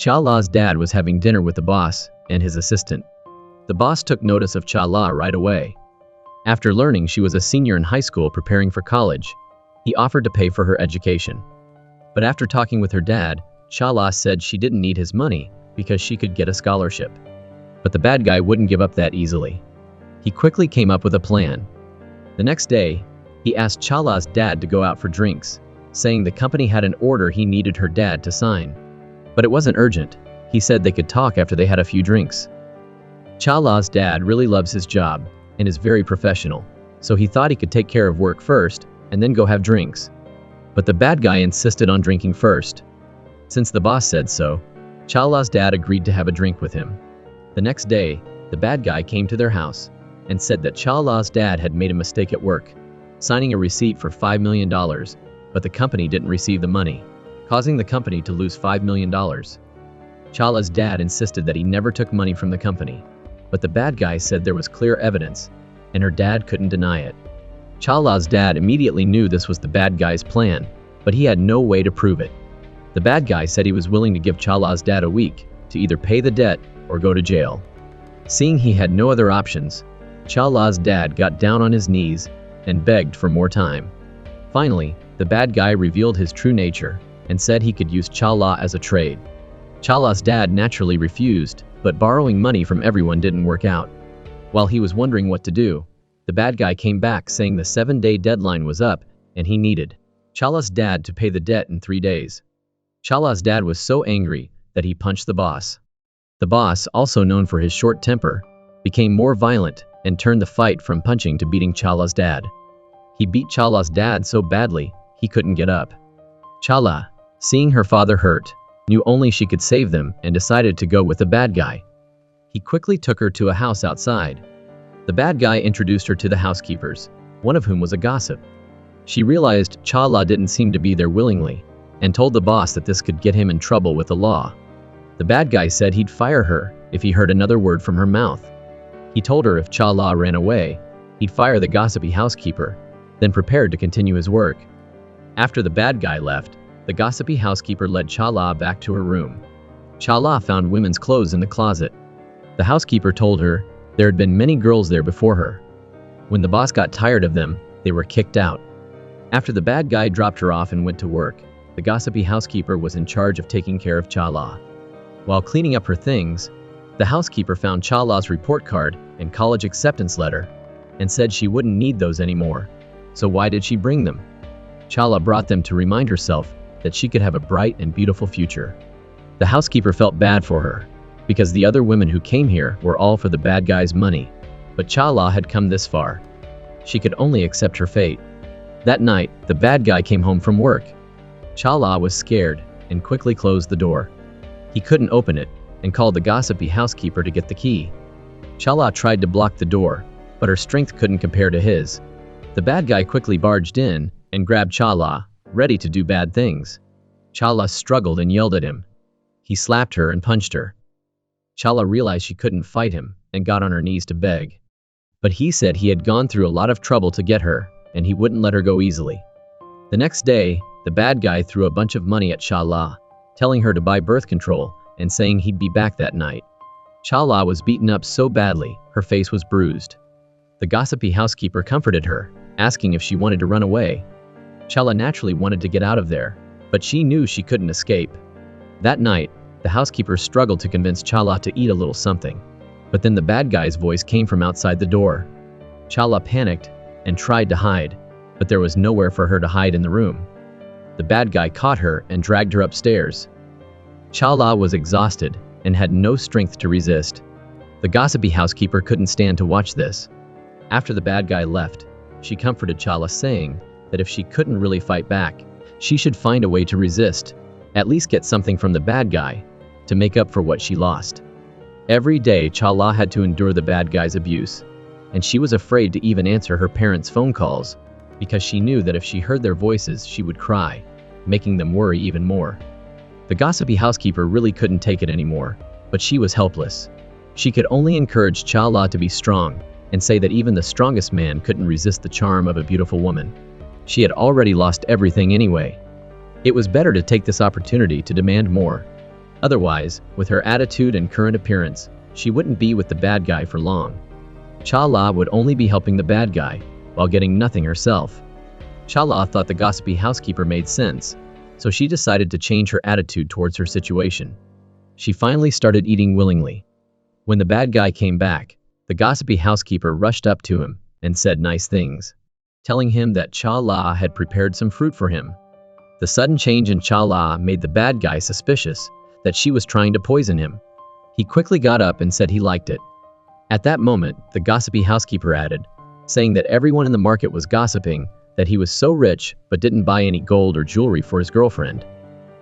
Chala's dad was having dinner with the boss and his assistant. The boss took notice of Chala right away. After learning she was a senior in high school preparing for college, he offered to pay for her education. But after talking with her dad, Chala said she didn't need his money because she could get a scholarship. But the bad guy wouldn't give up that easily. He quickly came up with a plan. The next day, he asked Chala's dad to go out for drinks, saying the company had an order he needed her dad to sign. But it wasn't urgent. He said they could talk after they had a few drinks. Chala's dad really loves his job and is very professional, so he thought he could take care of work first and then go have drinks. But the bad guy insisted on drinking first. Since the boss said so, Chala's dad agreed to have a drink with him. The next day, the bad guy came to their house and said that Chala's dad had made a mistake at work, signing a receipt for $5 million, but the company didn't receive the money, causing the company to lose $5 million. Chala's dad insisted that he never took money from the company, but the bad guy said there was clear evidence, and her dad couldn't deny it. Chala's dad immediately knew this was the bad guy's plan, but he had no way to prove it. The bad guy said he was willing to give Chala's dad a week to either pay the debt or go to jail. Seeing he had no other options, Chala's dad got down on his knees and begged for more time. Finally, the bad guy revealed his true nature and said he could use Chala as a trade. Chala's dad naturally refused, but borrowing money from everyone didn't work out. While he was wondering what to do, the bad guy came back saying the 7-day deadline was up and he needed Chala's dad to pay the debt in 3 days. Chala's dad was so angry that he punched the boss. The boss, also known for his short temper, became more violent and turned the fight from punching to beating Chala's dad. He beat Chala's dad so badly he couldn't get up. Chala, seeing her father hurt, knew only she could save them and decided to go with the bad guy. He quickly took her to a house outside. The bad guy introduced her to the housekeepers, one of whom was a gossip. She realized Chala didn't seem to be there willingly, and told the boss that this could get him in trouble with the law. The bad guy said he'd fire her if he heard another word from her mouth. He told her if Chala ran away, he'd fire the gossipy housekeeper, then prepared to continue his work. After the bad guy left, the gossipy housekeeper led Chala back to her room. Chala found women's clothes in the closet. The housekeeper told her there had been many girls there before her. When the boss got tired of them, they were kicked out. After the bad guy dropped her off and went to work, the gossipy housekeeper was in charge of taking care of Chala. While cleaning up her things, the housekeeper found Chala's report card and college acceptance letter and said she wouldn't need those anymore. So why did she bring them? Chala brought them to remind herself that she could have a bright and beautiful future. The housekeeper felt bad for her, because the other women who came here were all for the bad guy's money. But Chala had come this far. She could only accept her fate. That night, the bad guy came home from work. Chala was scared and quickly closed the door. He couldn't open it and called the gossipy housekeeper to get the key. Chala tried to block the door, but her strength couldn't compare to his. The bad guy quickly barged in and grabbed Chala, ready to do bad things. Chala struggled and yelled at him. He slapped her and punched her. Chala realized she couldn't fight him and got on her knees to beg. But he said he had gone through a lot of trouble to get her, and he wouldn't let her go easily. The next day, the bad guy threw a bunch of money at Chala, telling her to buy birth control and saying he'd be back that night. Chala was beaten up so badly, her face was bruised. The gossipy housekeeper comforted her, asking if she wanted to run away. Chala naturally wanted to get out of there, but she knew she couldn't escape. That night, the housekeeper struggled to convince Chala to eat a little something. But then the bad guy's voice came from outside the door. Chala panicked and tried to hide, but there was nowhere for her to hide in the room. The bad guy caught her and dragged her upstairs. Chala was exhausted and had no strength to resist. The gossipy housekeeper couldn't stand to watch this. After the bad guy left, she comforted Chala, saying that if she couldn't really fight back, she should find a way to resist, at least get something from the bad guy, to make up for what she lost. Every day Chala had to endure the bad guy's abuse, and she was afraid to even answer her parents' phone calls, because she knew that if she heard their voices she would cry, making them worry even more. The gossipy housekeeper really couldn't take it anymore, but she was helpless. She could only encourage Chala to be strong, and say that even the strongest man couldn't resist the charm of a beautiful woman. She had already lost everything anyway. It was better to take this opportunity to demand more. Otherwise, with her attitude and current appearance, she wouldn't be with the bad guy for long. Chala would only be helping the bad guy, while getting nothing herself. Chala thought the gossipy housekeeper made sense, so she decided to change her attitude towards her situation. She finally started eating willingly. When the bad guy came back, the gossipy housekeeper rushed up to him and said nice things, telling him that Chala had prepared some fruit for him. The sudden change in Chala made the bad guy suspicious that she was trying to poison him. He quickly got up and said he liked it. At that moment, the gossipy housekeeper added, saying that everyone in the market was gossiping that he was so rich but didn't buy any gold or jewelry for his girlfriend.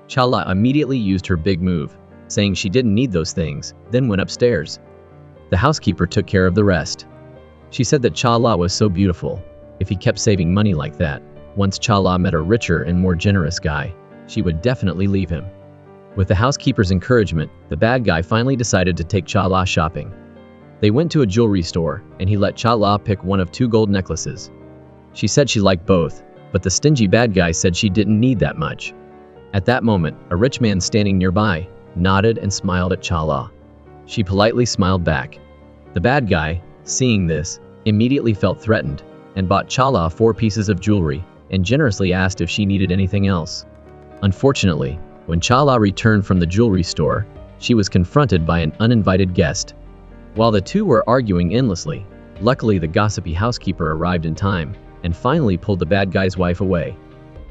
Chala immediately used her big move, saying she didn't need those things, then went upstairs. The housekeeper took care of the rest. She said that Chala was so beautiful. If he kept saving money like that, once Chala met a richer and more generous guy, she would definitely leave him. With the housekeeper's encouragement, the bad guy finally decided to take Chala shopping. They went to a jewelry store, and he let Chala pick one of 2 gold necklaces. She said she liked both, but the stingy bad guy said she didn't need that much. At that moment, a rich man standing nearby nodded and smiled at Chala. She politely smiled back. The bad guy, seeing this, immediately felt threatened and bought Chala 4 pieces of jewelry and generously asked if she needed anything else. Unfortunately, when Chala returned from the jewelry store, she was confronted by an uninvited guest. While the two were arguing endlessly, luckily the gossipy housekeeper arrived in time and finally pulled the bad guy's wife away.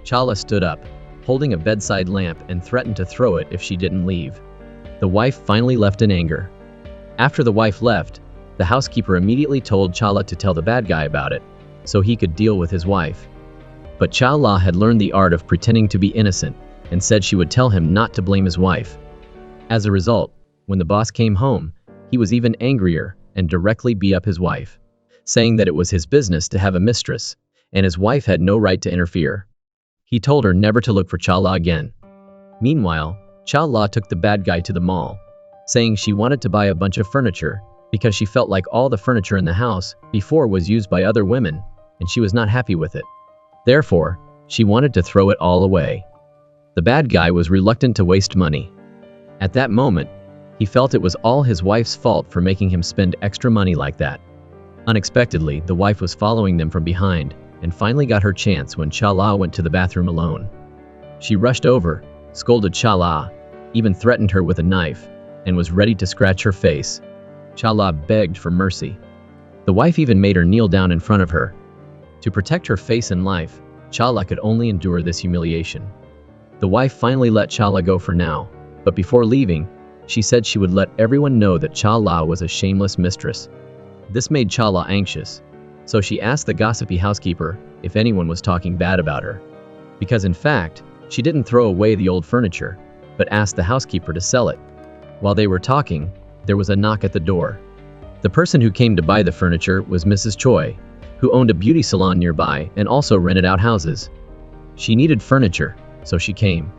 Chala stood up, holding a bedside lamp, and threatened to throw it if she didn't leave. The wife finally left in anger. After the wife left, the housekeeper immediately told Chala to tell the bad guy about it, so he could deal with his wife. But Chala had learned the art of pretending to be innocent and said she would tell him not to blame his wife. As a result, when the boss came home, he was even angrier and directly beat up his wife, saying that it was his business to have a mistress, and his wife had no right to interfere. He told her never to look for Chala again. Meanwhile, Chala took the bad guy to the mall, saying she wanted to buy a bunch of furniture because she felt like all the furniture in the house before was used by other women, and she was not happy with it. Therefore, she wanted to throw it all away. The bad guy was reluctant to waste money. At that moment, he felt it was all his wife's fault for making him spend extra money like that. Unexpectedly, the wife was following them from behind and finally got her chance when Chala went to the bathroom alone. She rushed over, scolded Chala, even threatened her with a knife, and was ready to scratch her face. Chala begged for mercy. The wife even made her kneel down in front of her. To protect her face and life, Chala could only endure this humiliation. The wife finally let Chala go for now, but before leaving, she said she would let everyone know that Chala was a shameless mistress. This made Chala anxious, so she asked the gossipy housekeeper if anyone was talking bad about her. Because in fact, she didn't throw away the old furniture, but asked the housekeeper to sell it. While they were talking, there was a knock at the door. The person who came to buy the furniture was Mrs. Choi, who owned a beauty salon nearby and also rented out houses. She needed furniture, so she came.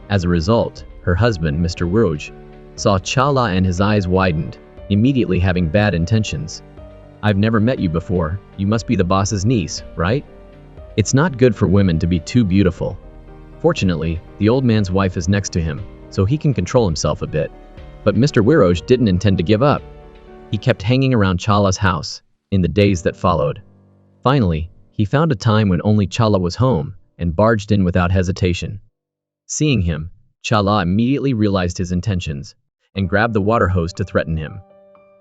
As a result, her husband, Mr. Wiroj, saw Chala and his eyes widened, immediately having bad intentions. "I've never met you before, you must be the boss's niece, right? It's not good for women to be too beautiful." Fortunately, the old man's wife is next to him, so he can control himself a bit. But Mr. Wiroj didn't intend to give up. He kept hanging around Chala's house in the days that followed. Finally, he found a time when only Chala was home and barged in without hesitation. Seeing him, Chala immediately realized his intentions and grabbed the water hose to threaten him.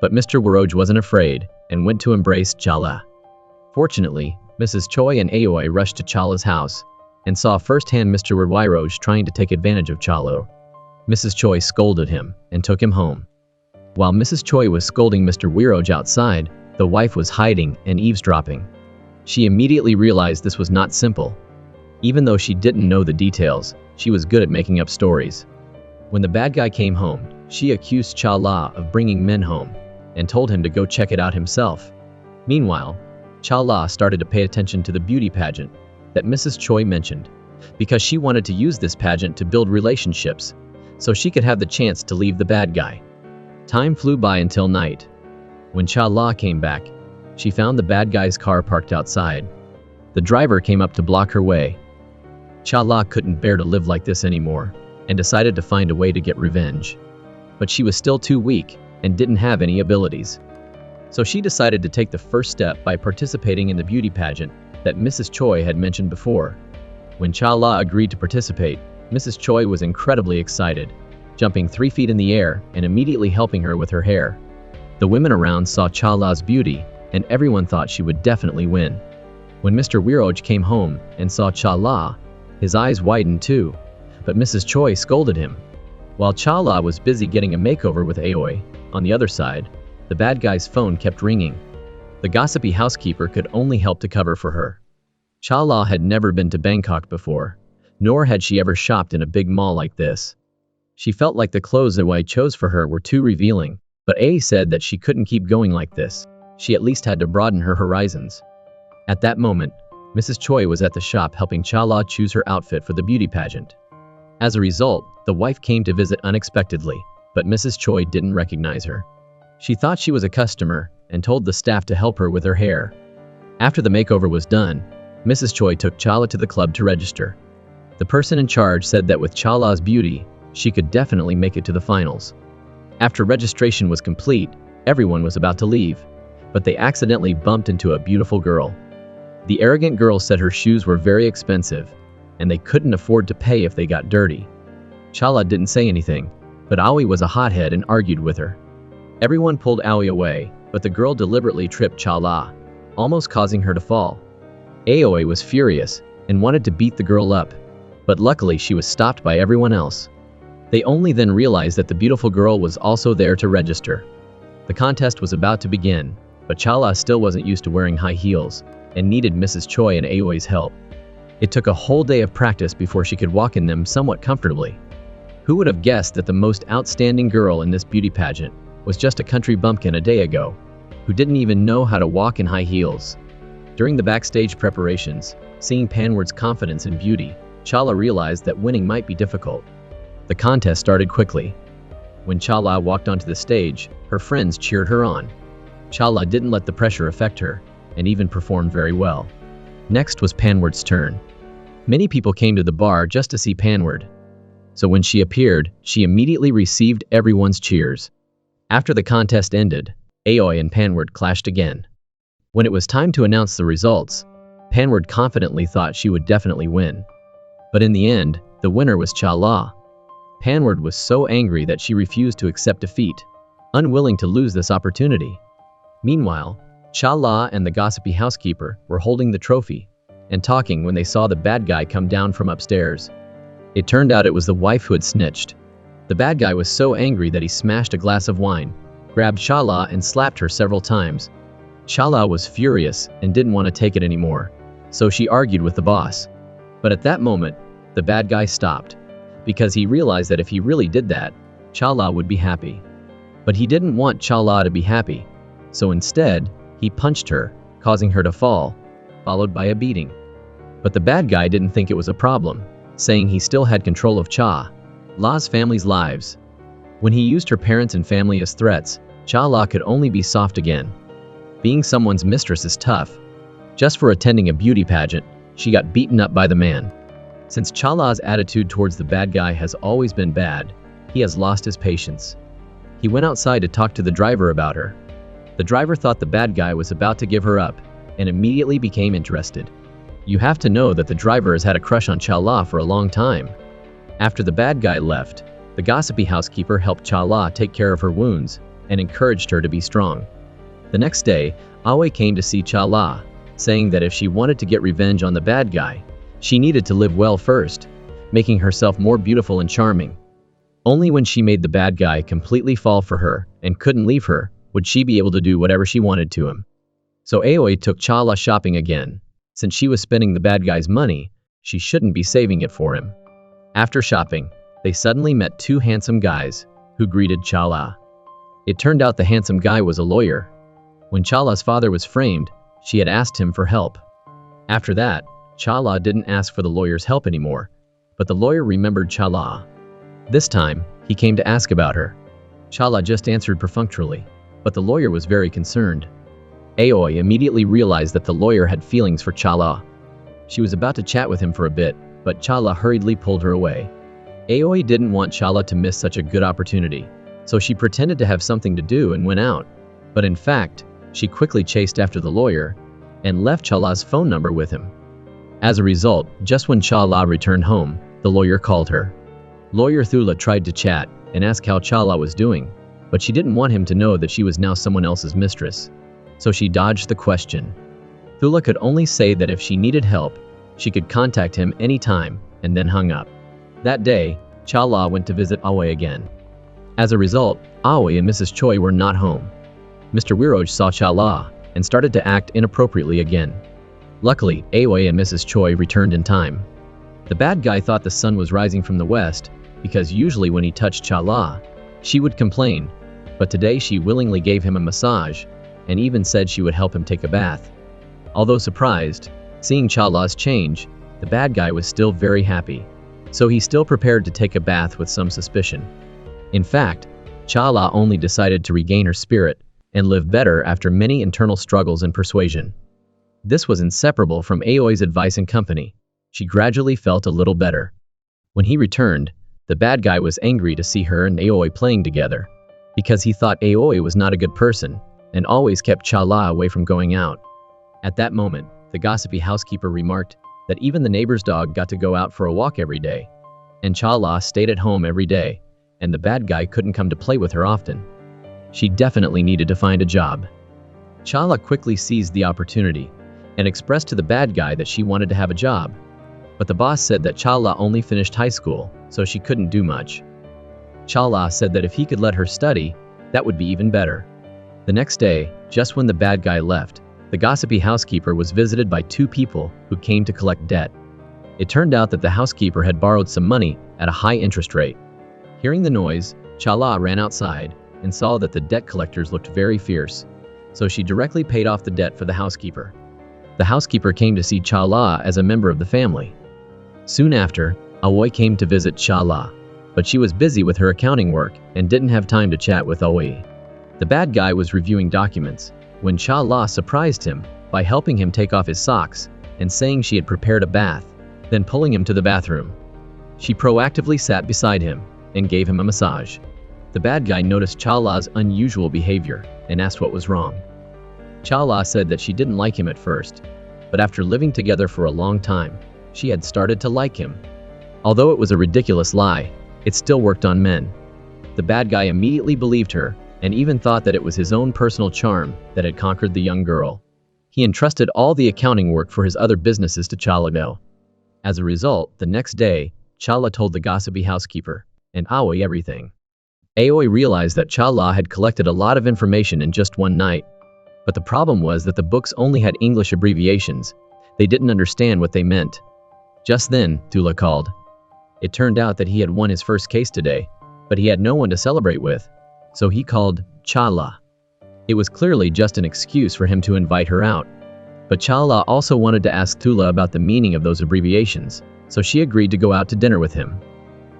But Mr. Wiroj wasn't afraid and went to embrace Chala. Fortunately, Mrs. Choi and Aoi rushed to Chala's house and saw firsthand Mr. Wiroj trying to take advantage of Chala. Mrs. Choi scolded him and took him home. While Mrs. Choi was scolding Mr. Wiroj outside, the wife was hiding and eavesdropping. She immediately realized this was not simple. Even though she didn't know the details, she was good at making up stories. When the bad guy came home, she accused Chala of bringing men home and told him to go check it out himself. Meanwhile, Chala started to pay attention to the beauty pageant that Mrs. Choi mentioned, because she wanted to use this pageant to build relationships so she could have the chance to leave the bad guy. Time flew by until night. When Chala came back, she found the bad guy's car parked outside. The driver came up to block her way. Chala couldn't bear to live like this anymore. and decided to find a way to get revenge. But she was still too weak and didn't have any abilities. So she decided to take the first step by participating in the beauty pageant that Mrs. Choi had mentioned before. When Chala agreed to participate, Mrs. Choi was incredibly excited, jumping 3 feet in the air and immediately helping her with her hair. The women around saw Chala's beauty, and everyone thought she would definitely win. When Mr. Wiroj came home and saw Chala, his eyes widened too, but Mrs. Choi scolded him. While Chala was busy getting a makeover with Aoi, on the other side, the bad guy's phone kept ringing. The gossipy housekeeper could only help to cover for her. Chala had never been to Bangkok before, nor had she ever shopped in a big mall like this. She felt like the clothes Aoi chose for her were too revealing, but Aoi said that she couldn't keep going like this. She at least had to broaden her horizons. At that moment, Mrs. Choi was at the shop helping Chala choose her outfit for the beauty pageant. As a result, the wife came to visit unexpectedly, but Mrs. Choi didn't recognize her. She thought she was a customer and told the staff to help her with her hair. After the makeover was done, Mrs. Choi took Chala to the club to register. The person in charge said that with Chala's beauty, she could definitely make it to the finals. After registration was complete, everyone was about to leave, but they accidentally bumped into a beautiful girl. The arrogant girl said her shoes were very expensive, and they couldn't afford to pay if they got dirty. Chala didn't say anything, but Aoi was a hothead and argued with her. Everyone pulled Aoi away, but the girl deliberately tripped Chala, almost causing her to fall. Aoi was furious and wanted to beat the girl up, but luckily she was stopped by everyone else. They only then realized that the beautiful girl was also there to register. The contest was about to begin, but Chala still wasn't used to wearing high heels and needed Mrs. Choi and Aoi's help. It took a whole day of practice before she could walk in them somewhat comfortably. Who would have guessed that the most outstanding girl in this beauty pageant was just a country bumpkin a day ago, who didn't even know how to walk in high heels? During the backstage preparations, seeing Panward's confidence in beauty, Chala realized that winning might be difficult. The contest started quickly. When Chala walked onto the stage, her friends cheered her on. Chala didn't let the pressure affect her, and even performed very well. Next was Panward's turn. Many people came to the bar just to see Panward. So when she appeared, she immediately received everyone's cheers. After the contest ended, Aoi and Panward clashed again. When it was time to announce the results, Panward confidently thought she would definitely win. But in the end, the winner was Chala. Panward was so angry that she refused to accept defeat, unwilling to lose this opportunity. Meanwhile, Chala and the gossipy housekeeper were holding the trophy and talking when they saw the bad guy come down from upstairs. It turned out it was the wife who had snitched. The bad guy was so angry that he smashed a glass of wine, grabbed Chala and slapped her several times. Chala was furious and didn't want to take it anymore, so she argued with the boss. But at that moment, the bad guy stopped, because he realized that if he really did that, Chala would be happy. But he didn't want Chala to be happy, so instead, he punched her, causing her to fall, followed by a beating. But the bad guy didn't think it was a problem, saying he still had control of Chala's family's lives. When he used her parents and family as threats, Chala could only be soft again. Being someone's mistress is tough. Just for attending a beauty pageant, she got beaten up by the man. Since Chala's attitude towards the bad guy has always been bad, he has lost his patience. He went outside to talk to the driver about her. The driver thought the bad guy was about to give her up, and immediately became interested. You have to know that the driver has had a crush on Chala for a long time. After the bad guy left, the gossipy housekeeper helped Chala take care of her wounds, and encouraged her to be strong. The next day, Aoi came to see Chala, saying that if she wanted to get revenge on the bad guy, she needed to live well first, making herself more beautiful and charming. Only when she made the bad guy completely fall for her and couldn't leave her, would she be able to do whatever she wanted to him. So Aoi took Chala shopping again. Since she was spending the bad guy's money, she shouldn't be saving it for him. After shopping, they suddenly met 2 handsome guys, who greeted Chala. It turned out the handsome guy was a lawyer. When Chala's father was framed, she had asked him for help. After that, Chala didn't ask for the lawyer's help anymore, but the lawyer remembered Chala. This time, he came to ask about her. Chala just answered perfunctorily, but the lawyer was very concerned. Aoi immediately realized that the lawyer had feelings for Chala. She was about to chat with him for a bit, but Chala hurriedly pulled her away. Aoi didn't want Chala to miss such a good opportunity, so she pretended to have something to do and went out. But in fact, she quickly chased after the lawyer and left Chala's phone number with him. As a result, just when Chala returned home, the lawyer called her. Lawyer Thula tried to chat and ask how Chala was doing, but she didn't want him to know that she was now someone else's mistress, so she dodged the question. Thula could only say that if she needed help, she could contact him anytime, and then hung up. That day, Chala went to visit Aoi again. As a result, Aoi and Mrs. Choi were not home. Mr. Wiroj saw Chala and started to act inappropriately again. Luckily, Aoi and Mrs. Choi returned in time. The bad guy thought the sun was rising from the west, because usually when he touched Chala, she would complain, but today she willingly gave him a massage, and even said she would help him take a bath. Although surprised, seeing Chala's change, the bad guy was still very happy, so he still prepared to take a bath with some suspicion. In fact, Chala only decided to regain her spirit and live better after many internal struggles and persuasion. This was inseparable from Aoi's advice and company. She gradually felt a little better. When he returned, the bad guy was angry to see her and Aoi playing together, because he thought Aoi was not a good person and always kept Chala away from going out. At that moment, the gossipy housekeeper remarked that even the neighbor's dog got to go out for a walk every day, and Chala stayed at home every day, and the bad guy couldn't come to play with her often. She definitely needed to find a job. Chala quickly seized the opportunity and expressed to the bad guy that she wanted to have a job, but the boss said that Chala only finished high school, so she couldn't do much. Chala said that if he could let her study, that would be even better. The next day, just when the bad guy left, the gossipy housekeeper was visited by two people who came to collect debt. It turned out that the housekeeper had borrowed some money at a high interest rate. Hearing the noise, Chala ran outside and saw that the debt collectors looked very fierce, so she directly paid off the debt for the housekeeper. The housekeeper came to see Chala as a member of the family. Soon after, Aoi came to visit Chala, but she was busy with her accounting work and didn't have time to chat with Aoi. The bad guy was reviewing documents when Chala surprised him by helping him take off his socks and saying she had prepared a bath, then pulling him to the bathroom. She proactively sat beside him and gave him a massage. The bad guy noticed Chala's unusual behavior and asked what was wrong. Chala said that she didn't like him at first, but after living together for a long time, she had started to like him. Although it was a ridiculous lie, it still worked on men. The bad guy immediately believed her and even thought that it was his own personal charm that had conquered the young girl. He entrusted all the accounting work for his other businesses to Chala. As a result, the next day, Chala told the gossipy housekeeper and Aoi everything. Aoi realized that Chala had collected a lot of information in just one night, but the problem was that the books only had English abbreviations. They didn't understand what they meant. Just then, Thula called. It turned out that he had won his first case today, but he had no one to celebrate with, so he called Chala. It was clearly just an excuse for him to invite her out, but Chala also wanted to ask Thula about the meaning of those abbreviations, so she agreed to go out to dinner with him.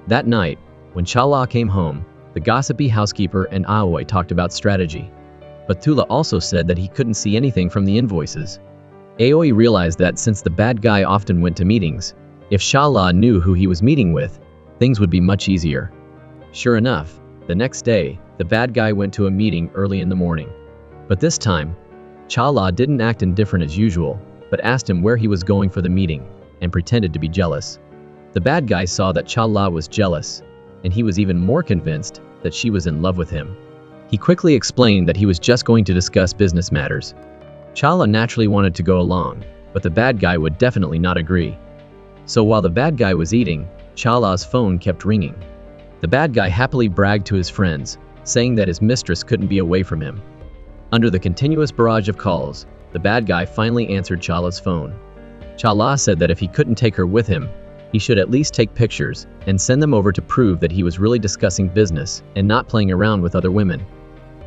That night, when Chala came home, the gossipy housekeeper and Aoi talked about strategy, but Thula also said that he couldn't see anything from the invoices. Aoi realized that since the bad guy often went to meetings, if Chala knew who he was meeting with, things would be much easier. Sure enough, the next day, the bad guy went to a meeting early in the morning. But this time, Chala didn't act indifferent as usual, but asked him where he was going for the meeting, and pretended to be jealous. The bad guy saw that Chala was jealous, and he was even more convinced that she was in love with him. He quickly explained that he was just going to discuss business matters. Chala naturally wanted to go along, but the bad guy would definitely not agree. So while the bad guy was eating, Chala's phone kept ringing. The bad guy happily bragged to his friends, saying that his mistress couldn't be away from him. Under the continuous barrage of calls, the bad guy finally answered Chala's phone. Chala said that if he couldn't take her with him, he should at least take pictures and send them over to prove that he was really discussing business and not playing around with other women.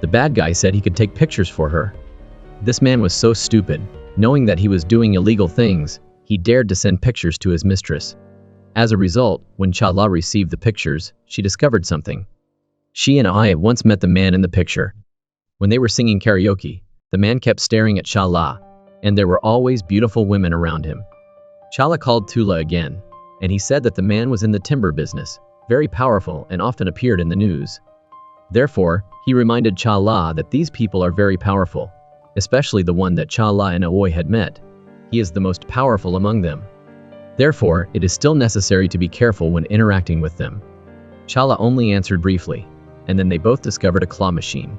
The bad guy said he could take pictures for her. This man was so stupid. Knowing that he was doing illegal things, he dared to send pictures to his mistress. As a result, when Chala received the pictures, she discovered something. She and I had once met the man in the picture. When they were singing karaoke, the man kept staring at Chala, and there were always beautiful women around him. Chala called Thula again, and he said that the man was in the timber business, very powerful and often appeared in the news. Therefore, he reminded Chala that these people are very powerful, especially the one that Chala and Aoi had met. He is the most powerful among them. Therefore, it is still necessary to be careful when interacting with them. Chala only answered briefly, and then they both discovered a claw machine.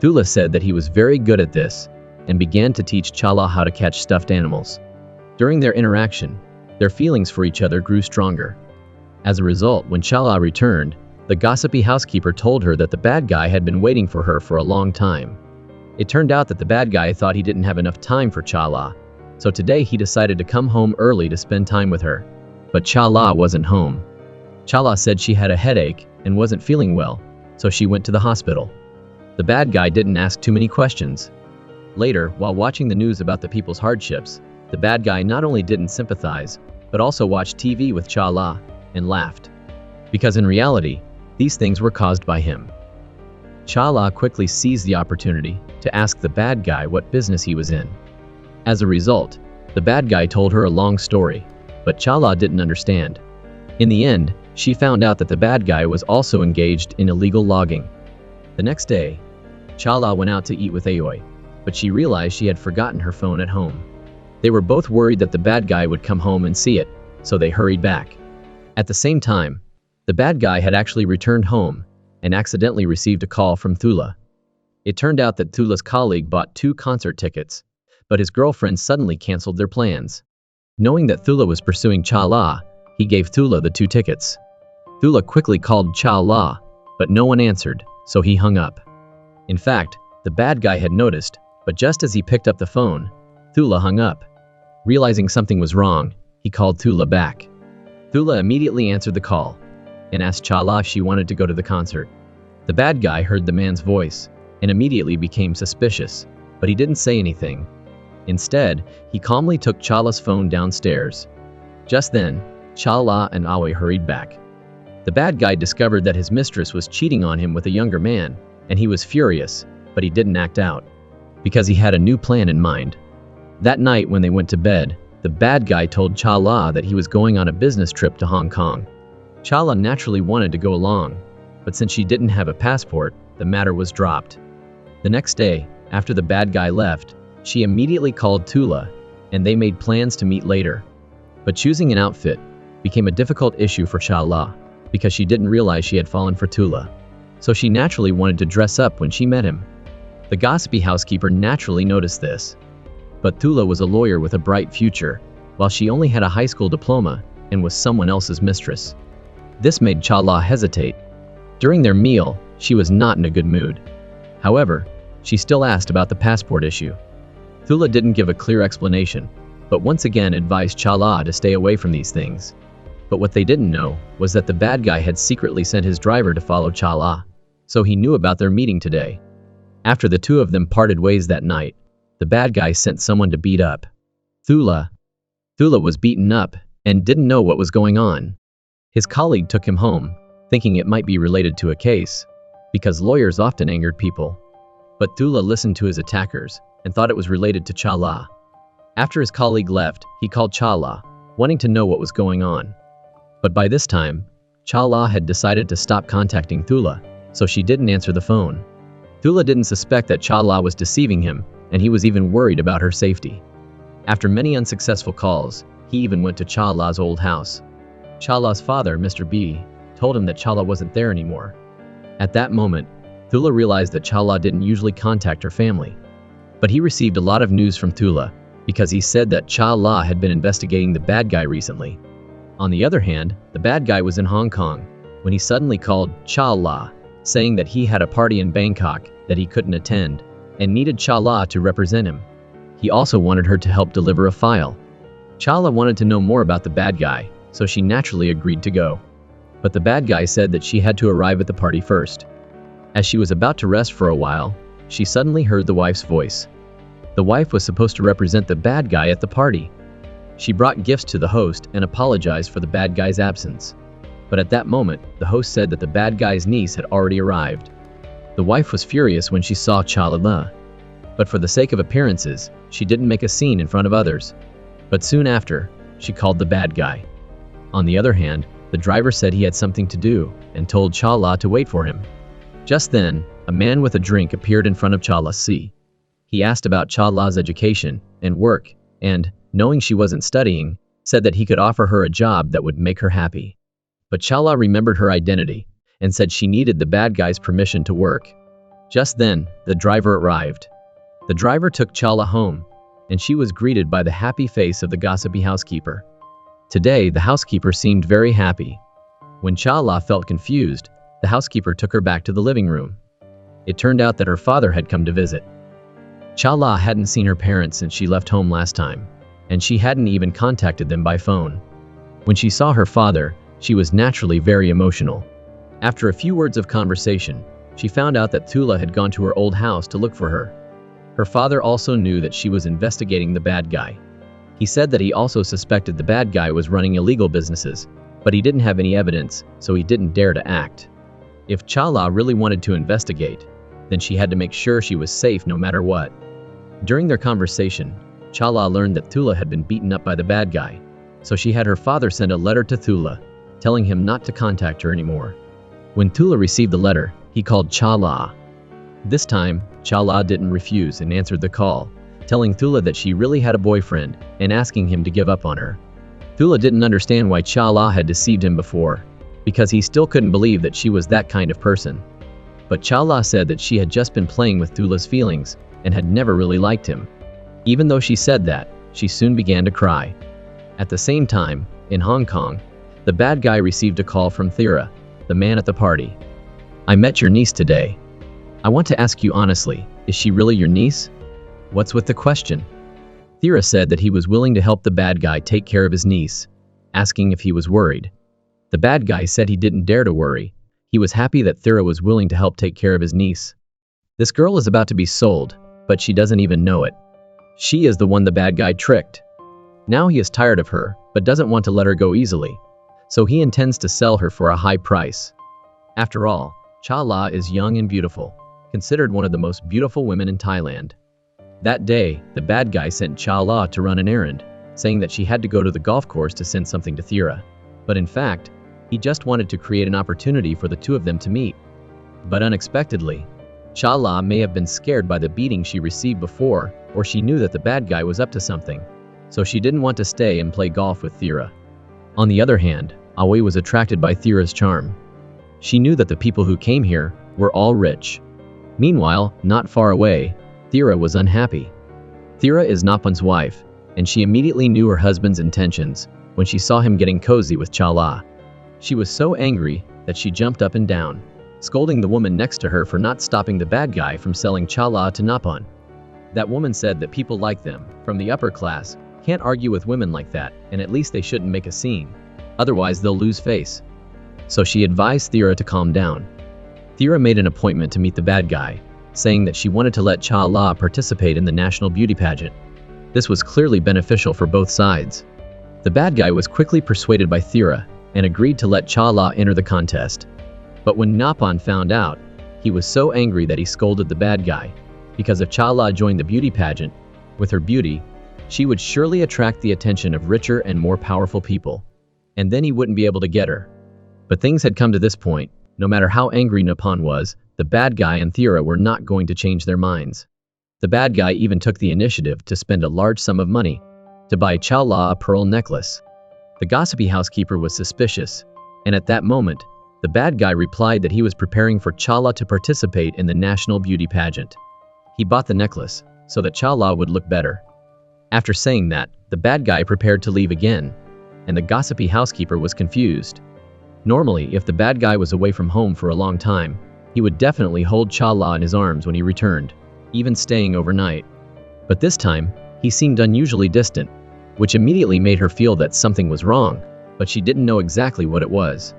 Thula said that he was very good at this, and began to teach Chala how to catch stuffed animals. During their interaction, their feelings for each other grew stronger. As a result, when Chala returned, the gossipy housekeeper told her that the bad guy had been waiting for her for a long time. It turned out that the bad guy thought he didn't have enough time for Chala, so today he decided to come home early to spend time with her. But Chala wasn't home. Chala said she had a headache and wasn't feeling well, so she went to the hospital. The bad guy didn't ask too many questions. Later, while watching the news about the people's hardships, the bad guy not only didn't sympathize, but also watched TV with Chala and laughed. Because in reality, these things were caused by him. Chala quickly seized the opportunity to ask the bad guy what business he was in. As a result, the bad guy told her a long story, but Chala didn't understand. In the end, she found out that the bad guy was also engaged in illegal logging. The next day, Chala went out to eat with Aoi, but she realized she had forgotten her phone at home. They were both worried that the bad guy would come home and see it, so they hurried back. At the same time, the bad guy had actually returned home and accidentally received a call from Thula. It turned out that Thula's colleague bought 2 concert tickets, but his girlfriend suddenly canceled their plans. Knowing that Thula was pursuing Chala, he gave Thula the 2 tickets. Thula quickly called Chala, but no one answered, so he hung up. In fact, the bad guy had noticed, but just as he picked up the phone, Thula hung up. Realizing something was wrong, he called Thula back. Thula immediately answered the call and asked Chala if she wanted to go to the concert. The bad guy heard the man's voice and immediately became suspicious, but he didn't say anything. Instead, he calmly took Chala's phone downstairs. Just then, Chala and Aoi hurried back. The bad guy discovered that his mistress was cheating on him with a younger man, and he was furious, but he didn't act out, because he had a new plan in mind. That night when they went to bed, the bad guy told Chala that he was going on a business trip to Hong Kong. Chala naturally wanted to go along, but since she didn't have a passport, the matter was dropped. The next day, after the bad guy left, she immediately called Thula, and they made plans to meet later. But choosing an outfit became a difficult issue for Chala, because she didn't realize she had fallen for Thula. So she naturally wanted to dress up when she met him. The gossipy housekeeper naturally noticed this. But Thula was a lawyer with a bright future, while she only had a high school diploma and was someone else's mistress. This made Chala hesitate. During their meal, she was not in a good mood. However, she still asked about the passport issue. Thula didn't give a clear explanation, but once again advised Chala to stay away from these things. But what they didn't know was that the bad guy had secretly sent his driver to follow Chala, so he knew about their meeting today. After the 2 of them parted ways that night, the bad guy sent someone to beat up Thula. Thula was beaten up and didn't know what was going on. His colleague took him home, thinking it might be related to a case, because lawyers often angered people. But Thula listened to his attackers and thought it was related to Chala. After his colleague left, he called Chala, wanting to know what was going on. But by this time, Chala had decided to stop contacting Thula, so she didn't answer the phone. Thula didn't suspect that Chala was deceiving him, and he was even worried about her safety. After many unsuccessful calls, he even went to Chala's old house. Chala's father, Mr. B, told him that Chala wasn't there anymore. At that moment, Thula realized that Chala didn't usually contact her family. But he received a lot of news from Thula, because he said that Chala had been investigating the bad guy recently. On the other hand, the bad guy was in Hong Kong, when he suddenly called Chala, saying that he had a party in Bangkok that he couldn't attend, and needed Chala to represent him. He also wanted her to help deliver a file. Chala wanted to know more about the bad guy, so she naturally agreed to go. But the bad guy said that she had to arrive at the party first. As she was about to rest for a while, she suddenly heard the wife's voice. The wife was supposed to represent the bad guy at the party. She brought gifts to the host and apologized for the bad guy's absence. But at that moment, the host said that the bad guy's niece had already arrived. The wife was furious when she saw Chala, but for the sake of appearances, she didn't make a scene in front of others. But soon after, she called the bad guy. On the other hand, The driver said he had something to do and told Chala to wait for him. Just then, a man with a drink appeared in front of Chala. He asked about Chala's education and work and, knowing she wasn't studying, said that he could offer her a job that would make her happy. But Chala remembered her identity and said she needed the bad guy's permission to work. Just then, the driver arrived. The driver took Chala home, and she was greeted by the happy face of the gossipy housekeeper. Today, the housekeeper seemed very happy. When Chala felt confused, the housekeeper took her back to the living room. It turned out that her father had come to visit. Chala hadn't seen her parents since she left home last time, and she hadn't even contacted them by phone. When she saw her father, she was naturally very emotional. After a few words of conversation, she found out that Chala had gone to her old house to look for her. Her father also knew that she was investigating the bad guy. He said that he also suspected the bad guy was running illegal businesses, but he didn't have any evidence, so he didn't dare to act. If Chala really wanted to investigate, then she had to make sure she was safe no matter what. During their conversation, Chala learned that Chala had been beaten up by the bad guy, so she had her father send a letter to Chala, telling him not to contact her anymore. When Chala received the letter, he called Chala. This time, Chala didn't refuse and answered the call, telling Chala that she really had a boyfriend and asking him to give up on her. Chala didn't understand why Chala had deceived him before, because he still couldn't believe that she was that kind of person. But Chala said that she had just been playing with Cala's feelings and had never really liked him. Even though she said that, she soon began to cry. At the same time, in Hong Kong, the bad guy received a call from Thera, the man at the party. "I met your niece today. I want to ask you honestly, is she really your niece?" "What's with the question?" Thera said that he was willing to help the bad guy take care of his niece, asking if he was worried. The bad guy said he didn't dare to worry. He was happy that Thera was willing to help take care of his niece. This girl is about to be sold, but she doesn't even know it. She is the one the bad guy tricked. Now he is tired of her, but doesn't want to let her go easily, so he intends to sell her for a high price. After all, Chala is young and beautiful, considered one of the most beautiful women in Thailand. That day, the bad guy sent Chala to run an errand, saying that she had to go to the golf course to send something to Thera. But in fact, he just wanted to create an opportunity for the two of them to meet. But unexpectedly, Chala may have been scared by the beating she received before, or she knew that the bad guy was up to something, so she didn't want to stay and play golf with Thera. On the other hand, Aoi was attracted by Thera's charm. She knew that the people who came here were all rich. Meanwhile, not far away, Thera was unhappy. Thera is Napan's wife, and she immediately knew her husband's intentions when she saw him getting cozy with Chala. She was so angry that she jumped up and down, scolding the woman next to her for not stopping the bad guy from selling Chala to Napan. That woman said that people like them, from the upper class, can't argue with women like that, and at least they shouldn't make a scene. Otherwise they'll lose face. So she advised Thera to calm down. Thera made an appointment to meet the bad guy, saying that she wanted to let Chala participate in the national beauty pageant. This was clearly beneficial for both sides. The bad guy was quickly persuaded by Thera and agreed to let Chala enter the contest. But when Napan found out, he was so angry that he scolded the bad guy, because if Chala joined the beauty pageant, with her beauty, she would surely attract the attention of richer and more powerful people, and then he wouldn't be able to get her. But things had come to this point. No matter how angry Napan was, the bad guy and Thera were not going to change their minds. The bad guy even took the initiative to spend a large sum of money to buy Chala a pearl necklace. The gossipy housekeeper was suspicious, and at that moment, the bad guy replied that he was preparing for Chala to participate in the national beauty pageant. He bought the necklace so that Chala would look better. After saying that, the bad guy prepared to leave again, and the gossipy housekeeper was confused. Normally, if the bad guy was away from home for a long time, he would definitely hold Chala in his arms when he returned, even staying overnight. But this time, he seemed unusually distant, which immediately made her feel that something was wrong, but she didn't know exactly what it was.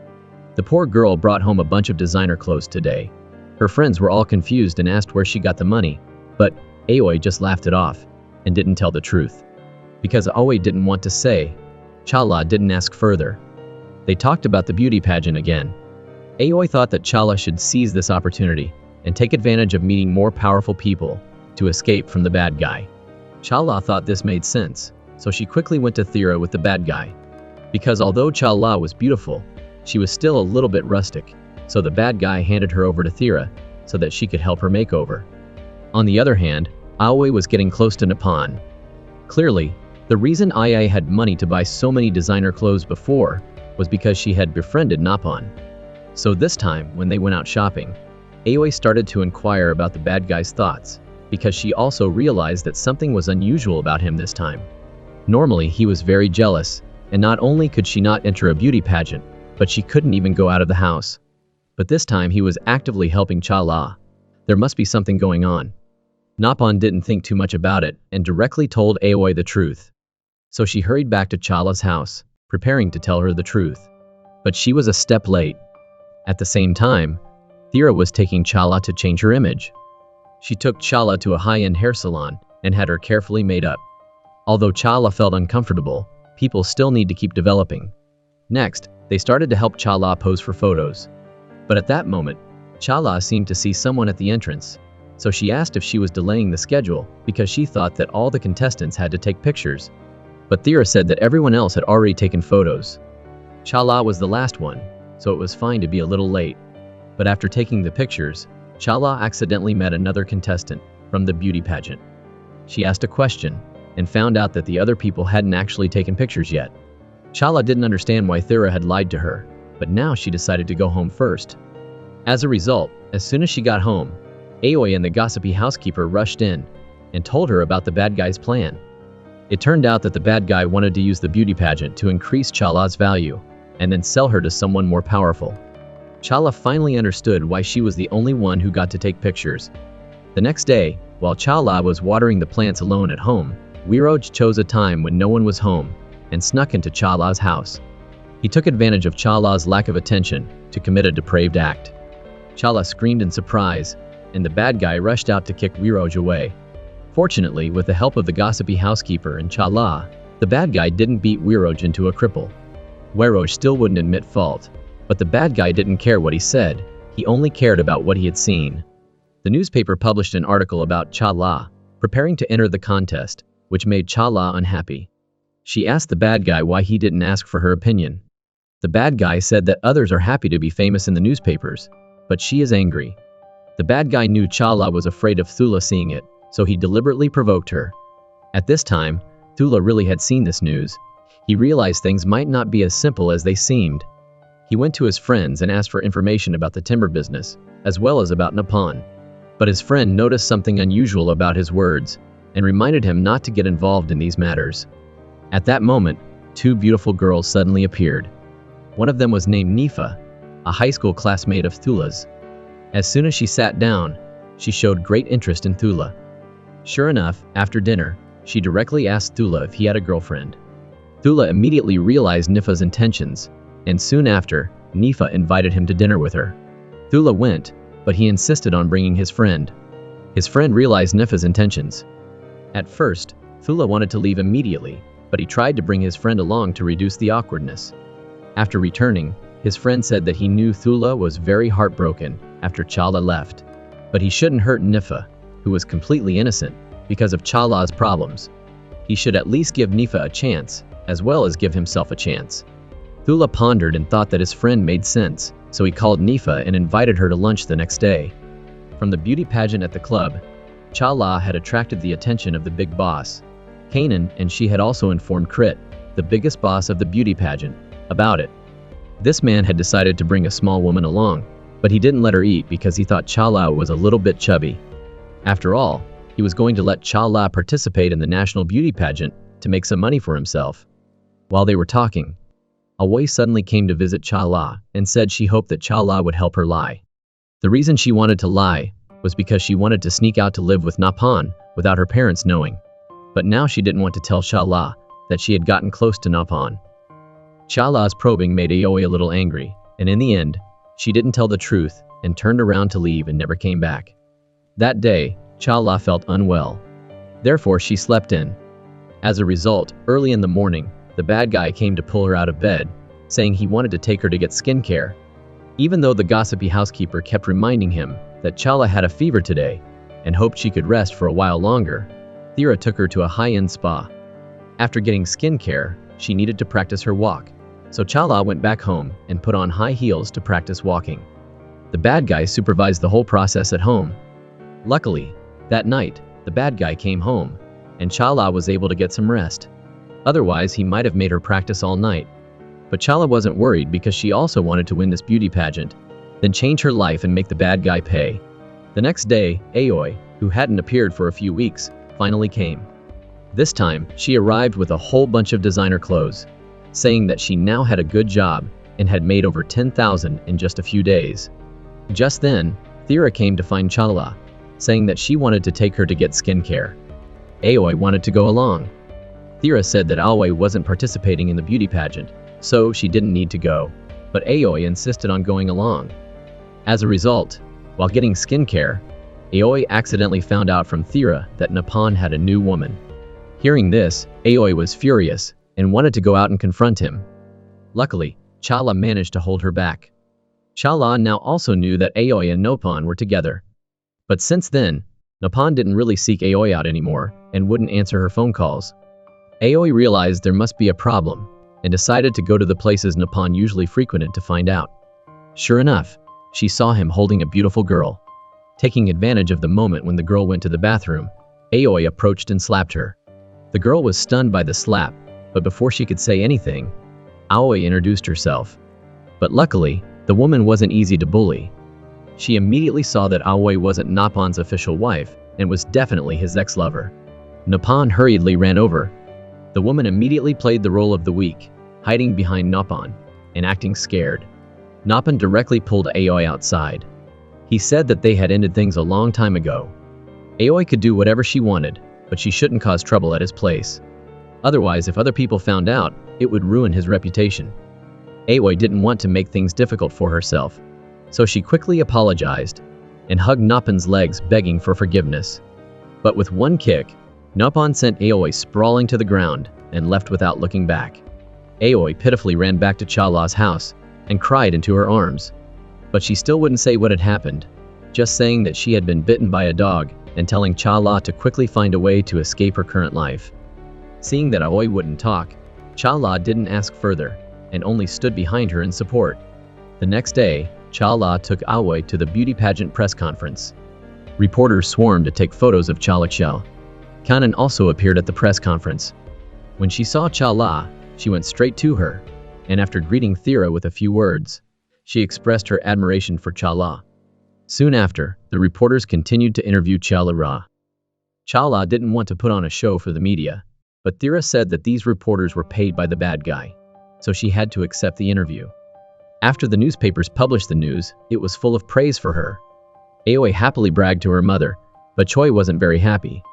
The poor girl brought home a bunch of designer clothes today. Her friends were all confused and asked where she got the money, but Aoi just laughed it off and didn't tell the truth. Because Aoi didn't want to say, Chala didn't ask further. They talked about the beauty pageant again. Aoi thought that Chala should seize this opportunity and take advantage of meeting more powerful people to escape from the bad guy. Chala thought this made sense, so she quickly went to Thera with the bad guy. Because although Chala was beautiful, She was still a little bit rustic, so the bad guy handed her over to Thera so that she could help her makeover. On the other hand, Aoi was getting close to Nippon. Clearly, the reason Ai had money to buy so many designer clothes before was because she had befriended Nippon. So this time, when they went out shopping, Aoi started to inquire about the bad guy's thoughts, because she also realized that something was unusual about him this time. Normally, he was very jealous, and not only could she not enter a beauty pageant, but she couldn't even go out of the house. But this time he was actively helping Chala. There must be something going on. Nippon didn't think too much about it and directly told Aoi the truth. So she hurried back to Chala's house, preparing to tell her the truth. But she was a step late. At the same time, Thera was taking Chala to change her image. She took Chala to a high-end hair salon and had her carefully made up. Although Chala felt uncomfortable, people still need to keep developing. Next, they started to help Chala pose for photos. But at that moment, Chala seemed to see someone at the entrance, so she asked if she was delaying the schedule because she thought that all the contestants had to take pictures. But Thera said that everyone else had already taken photos. Chala was the last one, so it was fine to be a little late. But after taking the pictures, Chala accidentally met another contestant from the beauty pageant. She asked a question and found out that the other people hadn't actually taken pictures yet. Chala didn't understand why Thera had lied to her, but now she decided to go home first. As a result, as soon as she got home, Aoi and the gossipy housekeeper rushed in and told her about the bad guy's plan. It turned out that the bad guy wanted to use the beauty pageant to increase Chala's value and then sell her to someone more powerful. Chala finally understood why she was the only one who got to take pictures. The next day, while Chala was watering the plants alone at home, Wiroj chose a time when no one was home and snuck into Chala's house. He took advantage of Chala's lack of attention to commit a depraved act. Chala screamed in surprise, and the bad guy rushed out to kick Wiroj away. Fortunately, with the help of the gossipy housekeeper and Chala, the bad guy didn't beat Wiroj into a cripple. Wiroj still wouldn't admit fault, but the bad guy didn't care what he said, he only cared about what he had seen. The newspaper published an article about Chala preparing to enter the contest, which made Chala unhappy. She asked the bad guy why he didn't ask for her opinion. The bad guy said that others are happy to be famous in the newspapers, but she is angry. The bad guy knew Chala was afraid of Thula seeing it, so he deliberately provoked her. At this time, Thula really had seen this news. He realized things might not be as simple as they seemed. He went to his friends and asked for information about the timber business, as well as about Nippon. But his friend noticed something unusual about his words, and reminded him not to get involved in these matters. At that moment, two beautiful girls suddenly appeared. One of them was named Nifa, a high school classmate of Thula's. As soon as she sat down, she showed great interest in Thula. Sure enough, after dinner, she directly asked Thula if he had a girlfriend. Thula immediately realized Nifa's intentions, and soon after, Nifa invited him to dinner with her. Thula went, but he insisted on bringing his friend. His friend realized Nifa's intentions. At first, Thula wanted to leave immediately, but he tried to bring his friend along to reduce the awkwardness. After returning, his friend said that he knew Thula was very heartbroken after Chala left, but he shouldn't hurt Nifa, who was completely innocent, because of Chala's problems. He should at least give Nifa a chance, as well as give himself a chance. Thula pondered and thought that his friend made sense, so he called Nifa and invited her to lunch the next day. From the beauty pageant at the club, Chala had attracted the attention of the big boss, Kanan, and she had also informed Crit, the biggest boss of the beauty pageant, about it. This man had decided to bring a small woman along, but he didn't let her eat because he thought Chala was a little bit chubby. After all, he was going to let Chala participate in the national beauty pageant to make some money for himself. While they were talking, Aoi suddenly came to visit Chala and said she hoped that Chala would help her lie. The reason she wanted to lie was because she wanted to sneak out to live with Nippon without her parents knowing. But now she didn't want to tell Chala that she had gotten close to Nippon. Chala's probing made Aoi a little angry, and in the end, she didn't tell the truth and turned around to leave and never came back. That day, Chala felt unwell. Therefore, she slept in. As a result, early in the morning, the bad guy came to pull her out of bed, saying he wanted to take her to get skincare. Even though the gossipy housekeeper kept reminding him that Chala had a fever today and hoped she could rest for a while longer, Thera took her to a high-end spa. After getting skincare, she needed to practice her walk, So Chala went back home and put on high heels to practice walking. The bad guy supervised the whole process at home. Luckily, that night, the bad guy came home, and Chala was able to get some rest. Otherwise, he might have made her practice all night. But Chala wasn't worried because she also wanted to win this beauty pageant, then change her life and make the bad guy pay. The next day, Aoi, who hadn't appeared for a few weeks, finally came. This time, she arrived with a whole bunch of designer clothes, saying that she now had a good job and had made over 10,000 in just a few days. Just then, Thera came to find Chala, saying that she wanted to take her to get skincare. Aoi wanted to go along. Thera said that Aoi wasn't participating in the beauty pageant, so she didn't need to go, but Aoi insisted on going along. As a result, while getting skincare, Aoi accidentally found out from Thera that Nippon had a new woman. Hearing this, Aoi was furious and wanted to go out and confront him. Luckily, Chala managed to hold her back. Chala now also knew that Aoi and Nippon were together. But since then, Nippon didn't really seek Aoi out anymore and wouldn't answer her phone calls. Aoi realized there must be a problem and decided to go to the places Nippon usually frequented to find out. Sure enough, she saw him holding a beautiful girl. Taking advantage of the moment when the girl went to the bathroom, Aoi approached and slapped her. The girl was stunned by the slap, but before she could say anything, Aoi introduced herself. But luckily, the woman wasn't easy to bully. She immediately saw that Aoi wasn't Nippon's official wife and was definitely his ex-lover. Nippon hurriedly ran over. The woman immediately played the role of the weak, hiding behind Nippon and acting scared. Nippon directly pulled Aoi outside. He said that they had ended things a long time ago. Aoi could do whatever she wanted, but she shouldn't cause trouble at his place. Otherwise, if other people found out, it would ruin his reputation. Aoi didn't want to make things difficult for herself, so she quickly apologized and hugged Nippon's legs, begging for forgiveness. But with one kick, Nippon sent Aoi sprawling to the ground and left without looking back. Aoi pitifully ran back to Chala's house and cried into her arms. But she still wouldn't say what had happened, just saying that she had been bitten by a dog and telling Chala to quickly find a way to escape her current life. Seeing that Aoi wouldn't talk, Chala didn't ask further and only stood behind her in support. The next day, Chala took Aoi to the beauty pageant press conference. Reporters swarmed to take photos of Chala. Kanan also appeared at the press conference. When she saw Chala, she went straight to her, and after greeting Thera with a few words, she expressed her admiration for Chala. Soon after, the reporters continued to interview Chala. Chala didn't want to put on a show for the media, but Thera said that these reporters were paid by the bad guy, so she had to accept the interview. After the newspapers published the news, it was full of praise for her. Aoi happily bragged to her mother, but Choi wasn't very happy.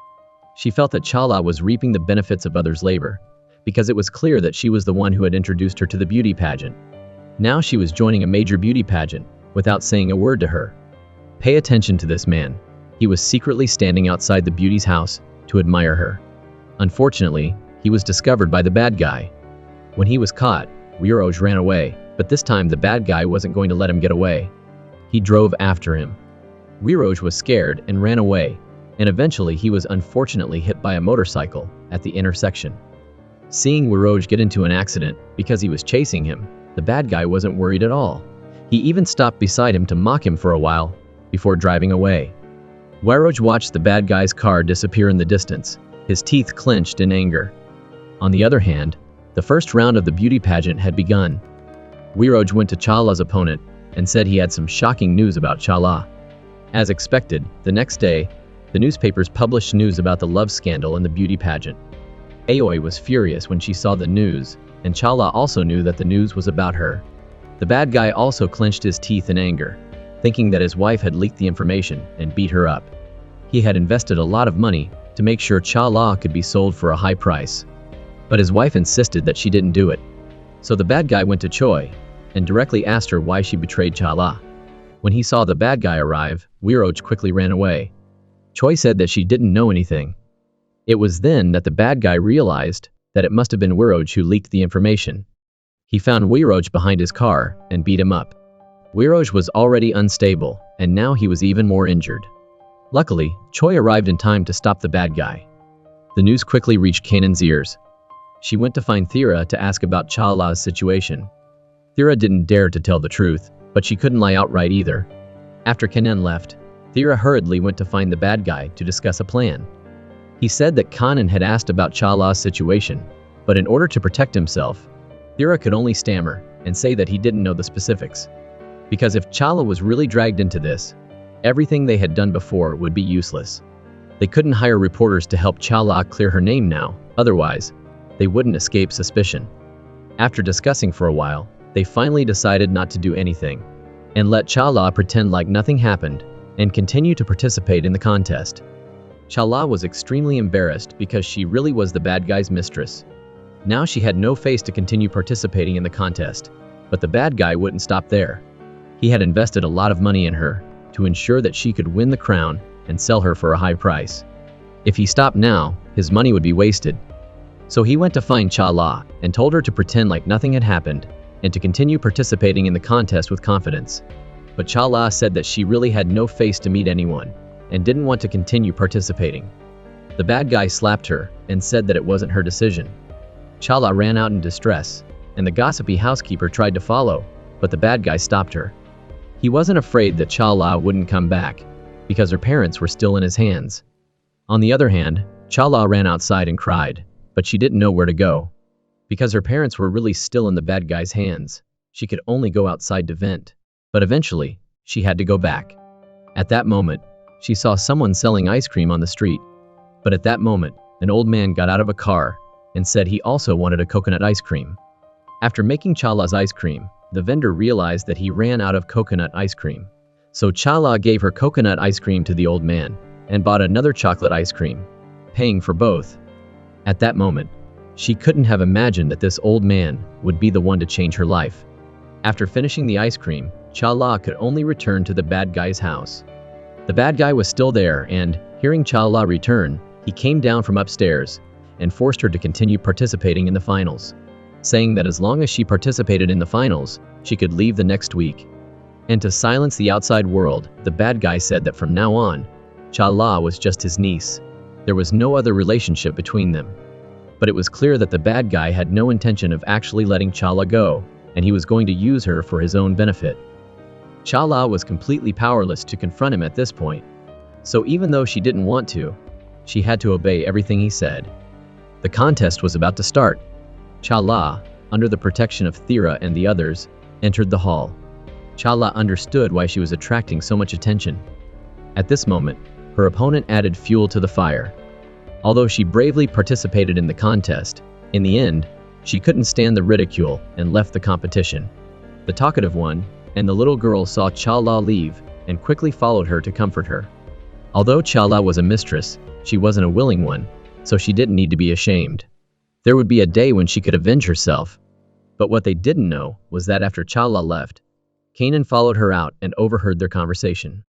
She felt that Chala was reaping the benefits of others' labor, because it was clear that she was the one who had introduced her to the beauty pageant. Now she was joining a major beauty pageant, without saying a word to her. Pay attention to this man. He was secretly standing outside the beauty's house to admire her. Unfortunately, he was discovered by the bad guy. When he was caught, Wiroj ran away, but this time the bad guy wasn't going to let him get away. He drove after him. Wiroj was scared and ran away, and eventually he was unfortunately hit by a motorcycle at the intersection. Seeing Wiroj get into an accident because he was chasing him, the bad guy wasn't worried at all. He even stopped beside him to mock him for a while, before driving away. Wiroj watched the bad guy's car disappear in the distance, his teeth clenched in anger. On the other hand, the first round of the beauty pageant had begun. Wiroj went to Chala's opponent and said he had some shocking news about Chala. As expected, the next day, the newspapers published news about the love scandal in the beauty pageant. Aoi was furious when she saw the news, and Chala also knew that the news was about her. The bad guy also clenched his teeth in anger, thinking that his wife had leaked the information and beat her up. He had invested a lot of money to make sure Chala could be sold for a high price. But his wife insisted that she didn't do it. So the bad guy went to Choi and directly asked her why she betrayed Chala. When he saw the bad guy arrive, Wiroj quickly ran away. Choi said that she didn't know anything. It was then that the bad guy realized that it must have been Wiroj who leaked the information. He found Wiroj behind his car and beat him up. Wiroj was already unstable, and now he was even more injured. Luckily, Choi arrived in time to stop the bad guy. The news quickly reached Kanan's ears. She went to find Thera to ask about Chala's situation. Thera didn't dare to tell the truth, but she couldn't lie outright either. After Kanan left, Thera hurriedly went to find the bad guy to discuss a plan. He said that Kanan had asked about Chala's situation, but in order to protect himself, Thera could only stammer and say that he didn't know the specifics. Because if Chala was really dragged into this, everything they had done before would be useless. They couldn't hire reporters to help Chala clear her name now, otherwise, they wouldn't escape suspicion. After discussing for a while, they finally decided not to do anything, and let Chala pretend like nothing happened, and continue to participate in the contest. Chala was extremely embarrassed because she really was the bad guy's mistress. Now she had no face to continue participating in the contest, but the bad guy wouldn't stop there. He had invested a lot of money in her to ensure that she could win the crown and sell her for a high price. If he stopped now, his money would be wasted. So he went to find Chala and told her to pretend like nothing had happened and to continue participating in the contest with confidence. But Chala said that she really had no face to meet anyone and didn't want to continue participating. The bad guy slapped her and said that it wasn't her decision. Chala ran out in distress, and the gossipy housekeeper tried to follow, but the bad guy stopped her. He wasn't afraid that Chala wouldn't come back, because her parents were still in his hands. On the other hand, Chala ran outside and cried, but she didn't know where to go. Because her parents were really still in the bad guy's hands, she could only go outside to vent. But eventually, she had to go back. At that moment, she saw someone selling ice cream on the street. But at that moment, an old man got out of a car and said he also wanted a coconut ice cream. After making Chala's ice cream, the vendor realized that he ran out of coconut ice cream. So Chala gave her coconut ice cream to the old man and bought another chocolate ice cream, paying for both. At that moment, she couldn't have imagined that this old man would be the one to change her life. After finishing the ice cream, Chala could only return to the bad guy's house. The bad guy was still there and, hearing Chala return, he came down from upstairs and forced her to continue participating in the finals, saying that as long as she participated in the finals, she could leave the next week. And to silence the outside world, the bad guy said that from now on, Chala was just his niece. There was no other relationship between them. But it was clear that the bad guy had no intention of actually letting Chala go, and he was going to use her for his own benefit. Chala was completely powerless to confront him at this point, so even though she didn't want to, she had to obey everything he said. The contest was about to start. Chala, under the protection of Thera and the others, entered the hall. Chala understood why she was attracting so much attention. At this moment, her opponent added fuel to the fire. Although she bravely participated in the contest, in the end, she couldn't stand the ridicule and left the competition. The talkative one and the little girl saw Chala leave and quickly followed her to comfort her. Although Chala was a mistress, she wasn't a willing one, so she didn't need to be ashamed. There would be a day when she could avenge herself. But what they didn't know was that after Chala left, Kanan followed her out and overheard their conversation.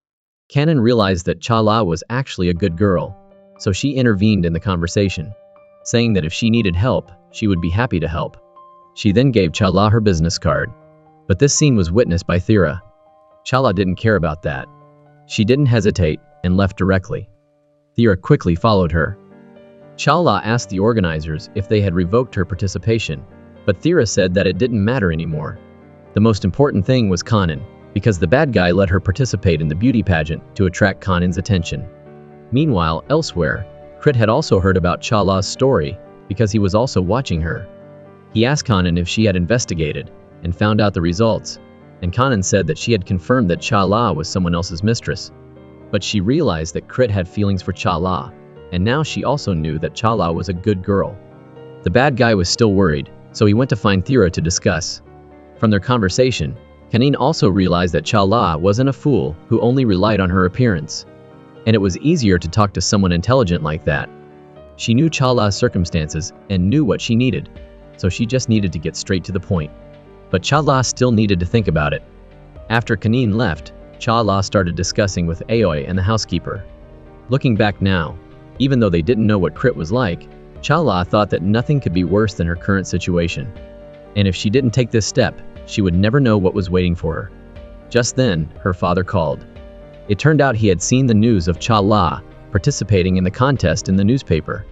Kanan realized that Chala was actually a good girl, so she intervened in the conversation, saying that if she needed help, she would be happy to help. She then gave Chala her business card. But this scene was witnessed by Thera. Chala didn't care about that. She didn't hesitate and left directly. Thera quickly followed her. Chala asked the organizers if they had revoked her participation, but Thera said that it didn't matter anymore. The most important thing was Kanan, because the bad guy let her participate in the beauty pageant to attract Kanan's attention. Meanwhile, elsewhere, Crit had also heard about Chala's story because he was also watching her. He asked Kanan if she had investigated and found out the results, and Kanan said that she had confirmed that Chala was someone else's mistress. But she realized that Crit had feelings for Chala, and now she also knew that Chala was a good girl. The bad guy was still worried, so he went to find Thera to discuss. From their conversation, Kanan also realized that Chala wasn't a fool who only relied on her appearance. And it was easier to talk to someone intelligent like that. She knew Chala's circumstances and knew what she needed, so she just needed to get straight to the point. But Chala still needed to think about it. After Kanan left, Chala started discussing with Aoi and the housekeeper. Looking back now, even though they didn't know what Crit was like, Chala thought that nothing could be worse than her current situation. And if she didn't take this step, she would never know what was waiting for her. Just then, her father called. It turned out he had seen the news of Chala participating in the contest in the newspaper.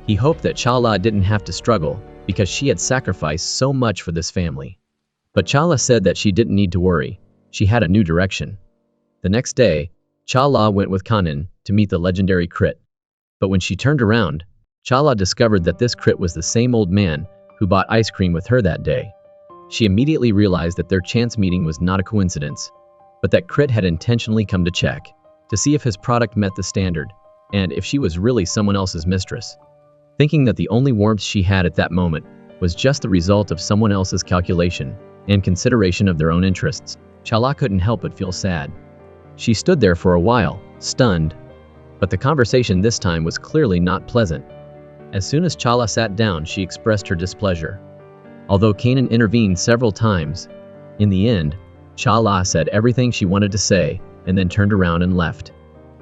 He hoped that Chala didn't have to struggle, because she had sacrificed so much for this family. But Chala said that she didn't need to worry. She had a new direction. The next day, Chala went with Kanan to meet the legendary Crit. But when she turned around, Chala discovered that this Crit was the same old man who bought ice cream with her that day. She immediately realized that their chance meeting was not a coincidence, but that Crit had intentionally come to check, to see if his product met the standard, and if she was really someone else's mistress. Thinking that the only warmth she had at that moment was just the result of someone else's calculation and consideration of their own interests, Chala couldn't help but feel sad. She stood there for a while, stunned, but the conversation this time was clearly not pleasant. As soon as Chala sat down, she expressed her displeasure. Although Kanan intervened several times, in the end, Chala said everything she wanted to say and then turned around and left.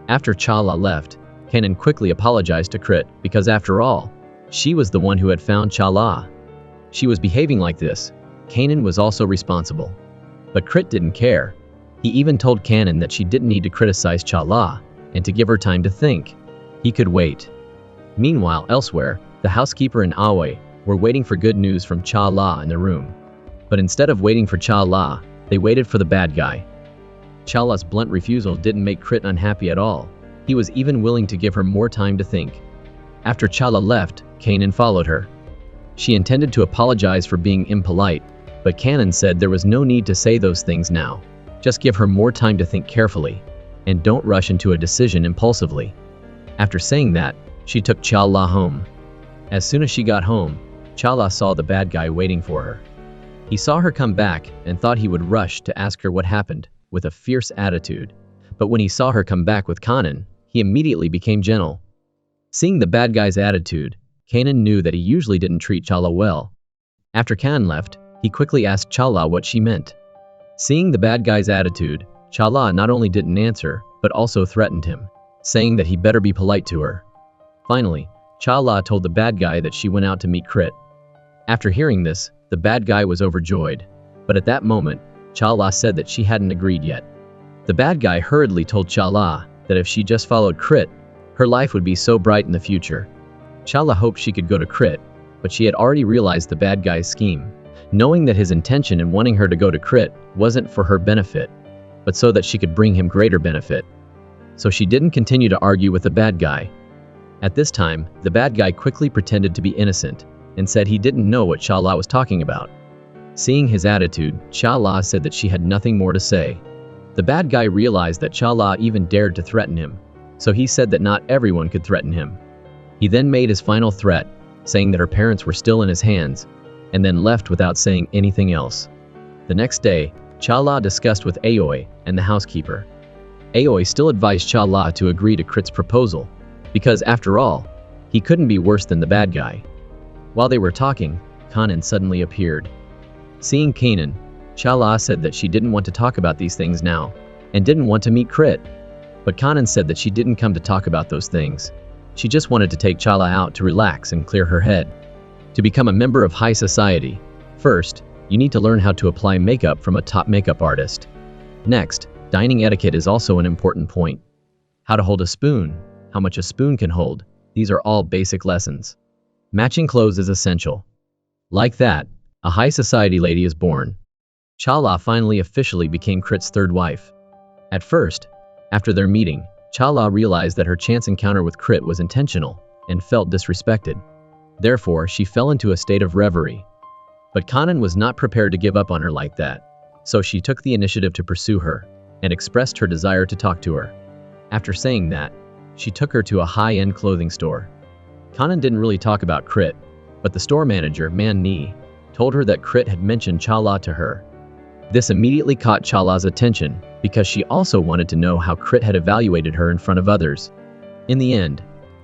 After Chala left, Kanan quickly apologized to Crit because after all, she was the one who had found Chala. She was behaving like this. Kanan was also responsible. But Crit didn't care. He even told Kanan that she didn't need to criticize Chala and to give her time to think. He could wait. Meanwhile, elsewhere, the housekeeper and Aoi were waiting for good news from Chala in the room. But instead of waiting for Chala, they waited for the bad guy. Chala's blunt refusal didn't make Crit unhappy at all. He was even willing to give her more time to think. After Chala left, Kanan followed her. She intended to apologize for being impolite, but Kanan said there was no need to say those things now. Just give her more time to think carefully, and don't rush into a decision impulsively. After saying that, she took Chala home. As soon as she got home, Chala saw the bad guy waiting for her. He saw her come back and thought he would rush to ask her what happened, with a fierce attitude. But when he saw her come back with Kanan, he immediately became gentle. Seeing the bad guy's attitude, Kanan knew that he usually didn't treat Chala well. After Kanan left, he quickly asked Chala what she meant. Seeing the bad guy's attitude, Chala not only didn't answer, but also threatened him, saying that he better be polite to her. Finally, Chala told the bad guy that she went out to meet Crit. After hearing this, the bad guy was overjoyed. But at that moment, Chala said that she hadn't agreed yet. The bad guy hurriedly told Chala that if she just followed Crit, her life would be so bright in the future. Chala hoped she could go to Crit, but she had already realized the bad guy's scheme, knowing that his intention in wanting her to go to Crit wasn't for her benefit, but so that she could bring him greater benefit. So she didn't continue to argue with the bad guy. At this time, the bad guy quickly pretended to be innocent and said he didn't know what Chala was talking about. Seeing his attitude, Chala said that she had nothing more to say. The bad guy realized that Chala even dared to threaten him, so he said that not everyone could threaten him. He then made his final threat, saying that her parents were still in his hands, and then left without saying anything else. The next day, Chala discussed with Aoi and the housekeeper. Aoi still advised Chala to agree to Crit's proposal, because after all, he couldn't be worse than the bad guy. While they were talking, Kanan suddenly appeared. Seeing Kanan, Chala said that she didn't want to talk about these things now, and didn't want to meet Crit. But Kanan said that she didn't come to talk about those things. She just wanted to take Chala out to relax and clear her head. To become a member of high society, first, you need to learn how to apply makeup from a top makeup artist. Next, dining etiquette is also an important point. How to hold a spoon, how much a spoon can hold, these are all basic lessons. Matching clothes is essential. Like that, a high society lady is born. Chala finally officially became Crit's third wife. At first, after their meeting, Chala realized that her chance encounter with Crit was intentional and felt disrespected. Therefore, she fell into a state of reverie. But Kanan was not prepared to give up on her like that, so she took the initiative to pursue her and expressed her desire to talk to her. After saying that, she took her to a high-end clothing store. Kanan didn't really talk about Crit, but the store manager, Man Ni, told her that Crit had mentioned Chala to her. This immediately caught Chala's attention because she also wanted to know how Crit had evaluated her in front of others. In the end,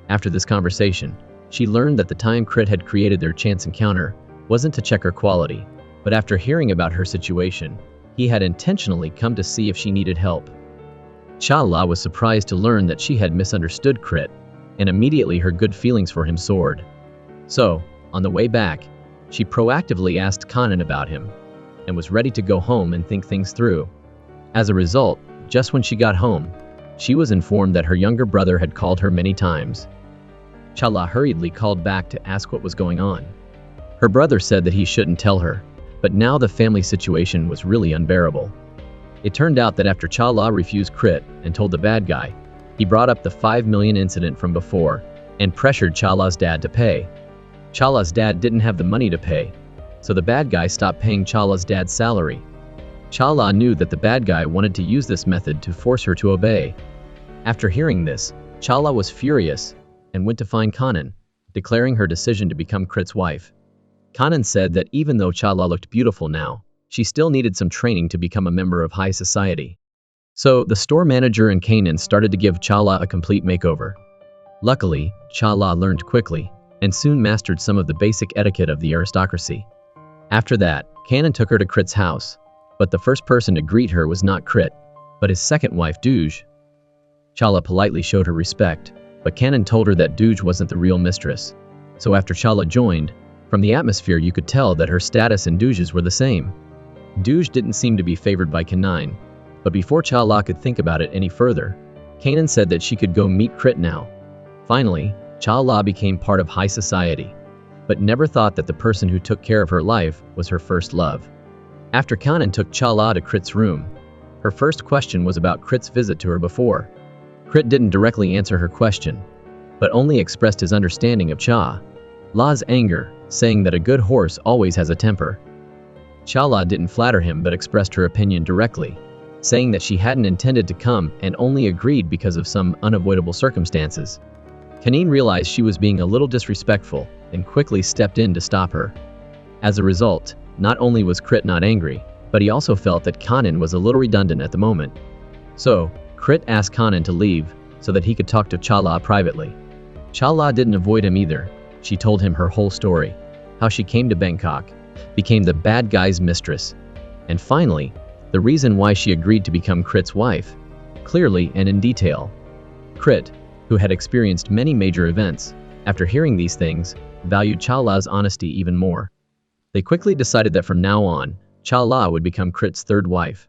after this conversation, she learned that the time Crit had created their chance encounter wasn't to check her quality, but after hearing about her situation, he had intentionally come to see if she needed help. Chala was surprised to learn that she had misunderstood Crit, and immediately her good feelings for him soared. So, on the way back, she proactively asked Kanan about him, and was ready to go home and think things through. As a result, just when she got home, she was informed that her younger brother had called her many times. Chala hurriedly called back to ask what was going on. Her brother said that he shouldn't tell her, but now the family situation was really unbearable. It turned out that after Chala refused Crit and told the bad guy, he brought up the 5 million incident from before and pressured Chala's dad to pay. Chala's dad didn't have the money to pay, so the bad guy stopped paying Chala's dad's salary. Chala knew that the bad guy wanted to use this method to force her to obey. After hearing this, Chala was furious and went to find Kanan, declaring her decision to become Crit's wife. Kanan said that even though Chala looked beautiful now, she still needed some training to become a member of high society. So the store manager and Kanan started to give Chala a complete makeover. Luckily, Chala learned quickly and soon mastered some of the basic etiquette of the aristocracy. After that, Kanan took her to Crit's house, but the first person to greet her was not Crit, but his second wife Douge. Chala politely showed her respect, but Kanan told her that Douge wasn't the real mistress. So after Chala joined, from the atmosphere you could tell that her status and Douge's were the same. Douge didn't seem to be favored by Kanan, but before Chala could think about it any further, Kanan said that she could go meet Crit now. Finally, Chala became part of high society, but never thought that the person who took care of her life was her first love. After Kanan took Chala to Crit's room, her first question was about Crit's visit to her before. Crit didn't directly answer her question, but only expressed his understanding of Chala's anger, saying that a good horse always has a temper. Chala didn't flatter him but expressed her opinion directly, saying that she hadn't intended to come and only agreed because of some unavoidable circumstances. Kanan realized she was being a little disrespectful and quickly stepped in to stop her. As a result, not only was Crit not angry, but he also felt that Kanan was a little redundant at the moment. So, Crit asked Kanan to leave so that he could talk to Chala privately. Chala didn't avoid him either. She told him her whole story, how she came to Bangkok, became the bad guy's mistress, and finally, the reason why she agreed to become Crit's wife, clearly and in detail. Crit, who had experienced many major events, after hearing these things, valued Chala's honesty even more. They quickly decided that from now on, Chala would become Crit's third wife.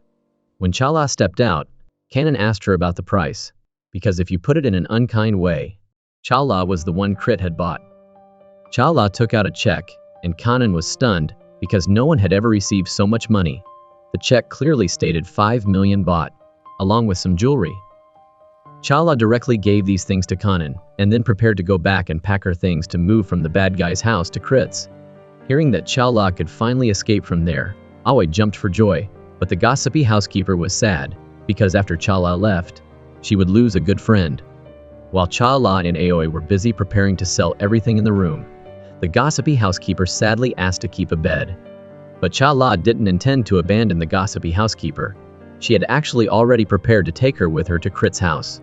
When Chala stepped out, Kanan asked her about the price, because if you put it in an unkind way, Chala was the one Crit had bought. Chala took out a check, and Kanan was stunned because no one had ever received so much money. The check clearly stated 5 million baht, along with some jewelry. Chala directly gave these things to Kanan, and then prepared to go back and pack her things to move from the bad guy's house to Crit's. Hearing that Chala could finally escape from there, Aoi jumped for joy, but the gossipy housekeeper was sad, because after Chala left, she would lose a good friend. While Chala and Aoi were busy preparing to sell everything in the room, the gossipy housekeeper sadly asked to keep a bed. But Chala didn't intend to abandon the gossipy housekeeper. She had actually already prepared to take her with her to Crit's house.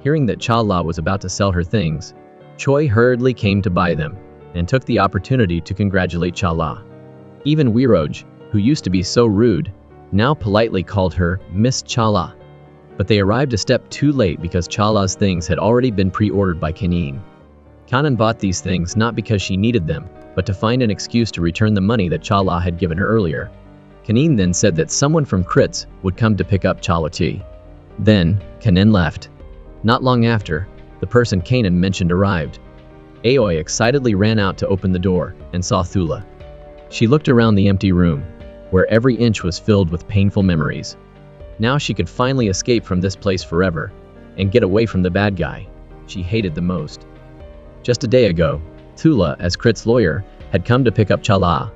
Hearing that Chala was about to sell her things, Choi hurriedly came to buy them, and took the opportunity to congratulate Chala. Even Wiroj, who used to be so rude, now politely called her Miss Chala. But they arrived a step too late because Chala's things had already been pre-ordered by Kanan. Kanan bought these things not because she needed them, but to find an excuse to return the money that Chala had given her earlier. Kanan then said that someone from Crit's would come to pick up Chala tea. Then, Kanan left. Not long after, the person Kanan mentioned arrived. Aoi excitedly ran out to open the door and saw Thula. She looked around the empty room, where every inch was filled with painful memories. Now she could finally escape from this place forever and get away from the bad guy she hated the most. Just a day ago, Thula, as Crit's lawyer, had come to pick up Chala.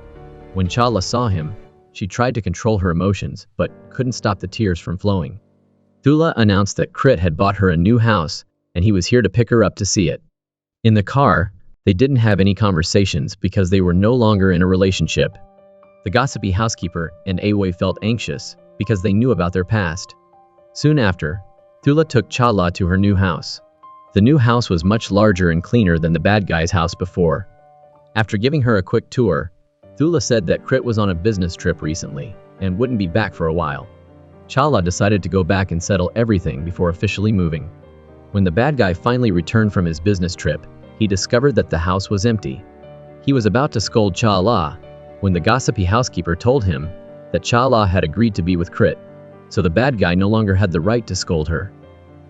When Chala saw him, she tried to control her emotions but couldn't stop the tears from flowing. Thula announced that Crit had bought her a new house and he was here to pick her up to see it. In the car, they didn't have any conversations because they were no longer in a relationship. The gossipy housekeeper and Aoi felt anxious because they knew about their past. Soon after, Thula took Chala to her new house. The new house was much larger and cleaner than the bad guy's house before. After giving her a quick tour, Thula said that Crit was on a business trip recently and wouldn't be back for a while. Chala decided to go back and settle everything before officially moving. When the bad guy finally returned from his business trip, he discovered that the house was empty. He was about to scold Chala when the gossipy housekeeper told him that Chala had agreed to be with Crit, so the bad guy no longer had the right to scold her.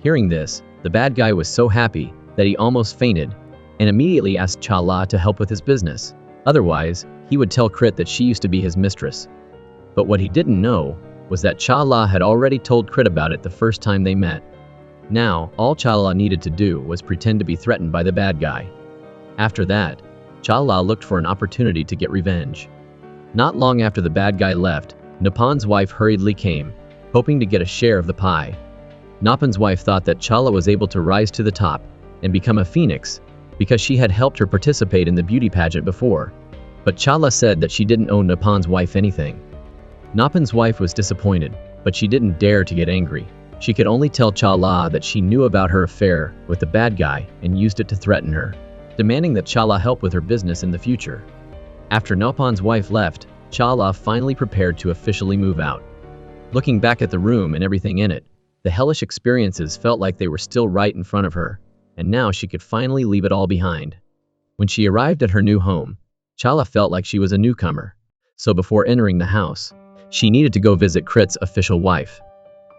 Hearing this, the bad guy was so happy that he almost fainted and immediately asked Chala to help with his business. Otherwise, he would tell Crit that she used to be his mistress. But what he didn't know was that Chala had already told Crit about it the first time they met. Now, all Chala needed to do was pretend to be threatened by the bad guy. After that, Chala looked for an opportunity to get revenge. Not long after the bad guy left, Napan's wife hurriedly came, hoping to get a share of the pie. Napan's wife thought that Chala was able to rise to the top and become a phoenix because she had helped her participate in the beauty pageant before. But Chala said that she didn't owe Napan's wife anything. Napan's wife was disappointed, but she didn't dare to get angry. She could only tell Chala that she knew about her affair with the bad guy and used it to threaten her, demanding that Chala help with her business in the future. After Napan's wife left, Chala finally prepared to officially move out. Looking back at the room and everything in it, the hellish experiences felt like they were still right in front of her, and now she could finally leave it all behind. When she arrived at her new home, Chala felt like she was a newcomer, so before entering the house, she needed to go visit Crit's official wife.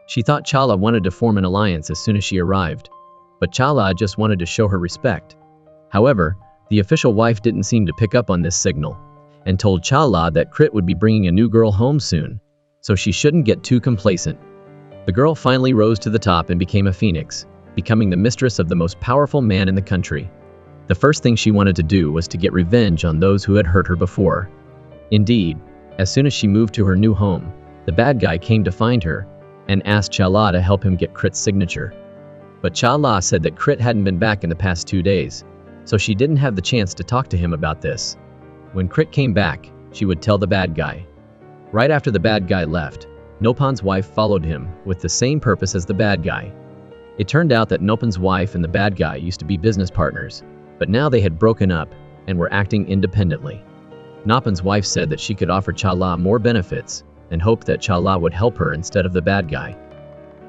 She thought Chala wanted to form an alliance as soon as she arrived, but Chala just wanted to show her respect. However, the official wife didn't seem to pick up on this signal, and told Chala that Crit would be bringing a new girl home soon, so she shouldn't get too complacent. The girl finally rose to the top and became a phoenix, becoming the mistress of the most powerful man in the country. The first thing she wanted to do was to get revenge on those who had hurt her before. Indeed, as soon as she moved to her new home, the bad guy came to find her and asked Chala to help him get Crit's signature. But Chala said that Crit hadn't been back in the past 2 days, so she didn't have the chance to talk to him about this. When Crit came back, she would tell the bad guy. Right after the bad guy left, Nopan's wife followed him with the same purpose as the bad guy. It turned out that Nopan's wife and the bad guy used to be business partners, but now they had broken up and were acting independently. Nopan's wife said that she could offer Chala more benefits and hoped that Chala would help her instead of the bad guy.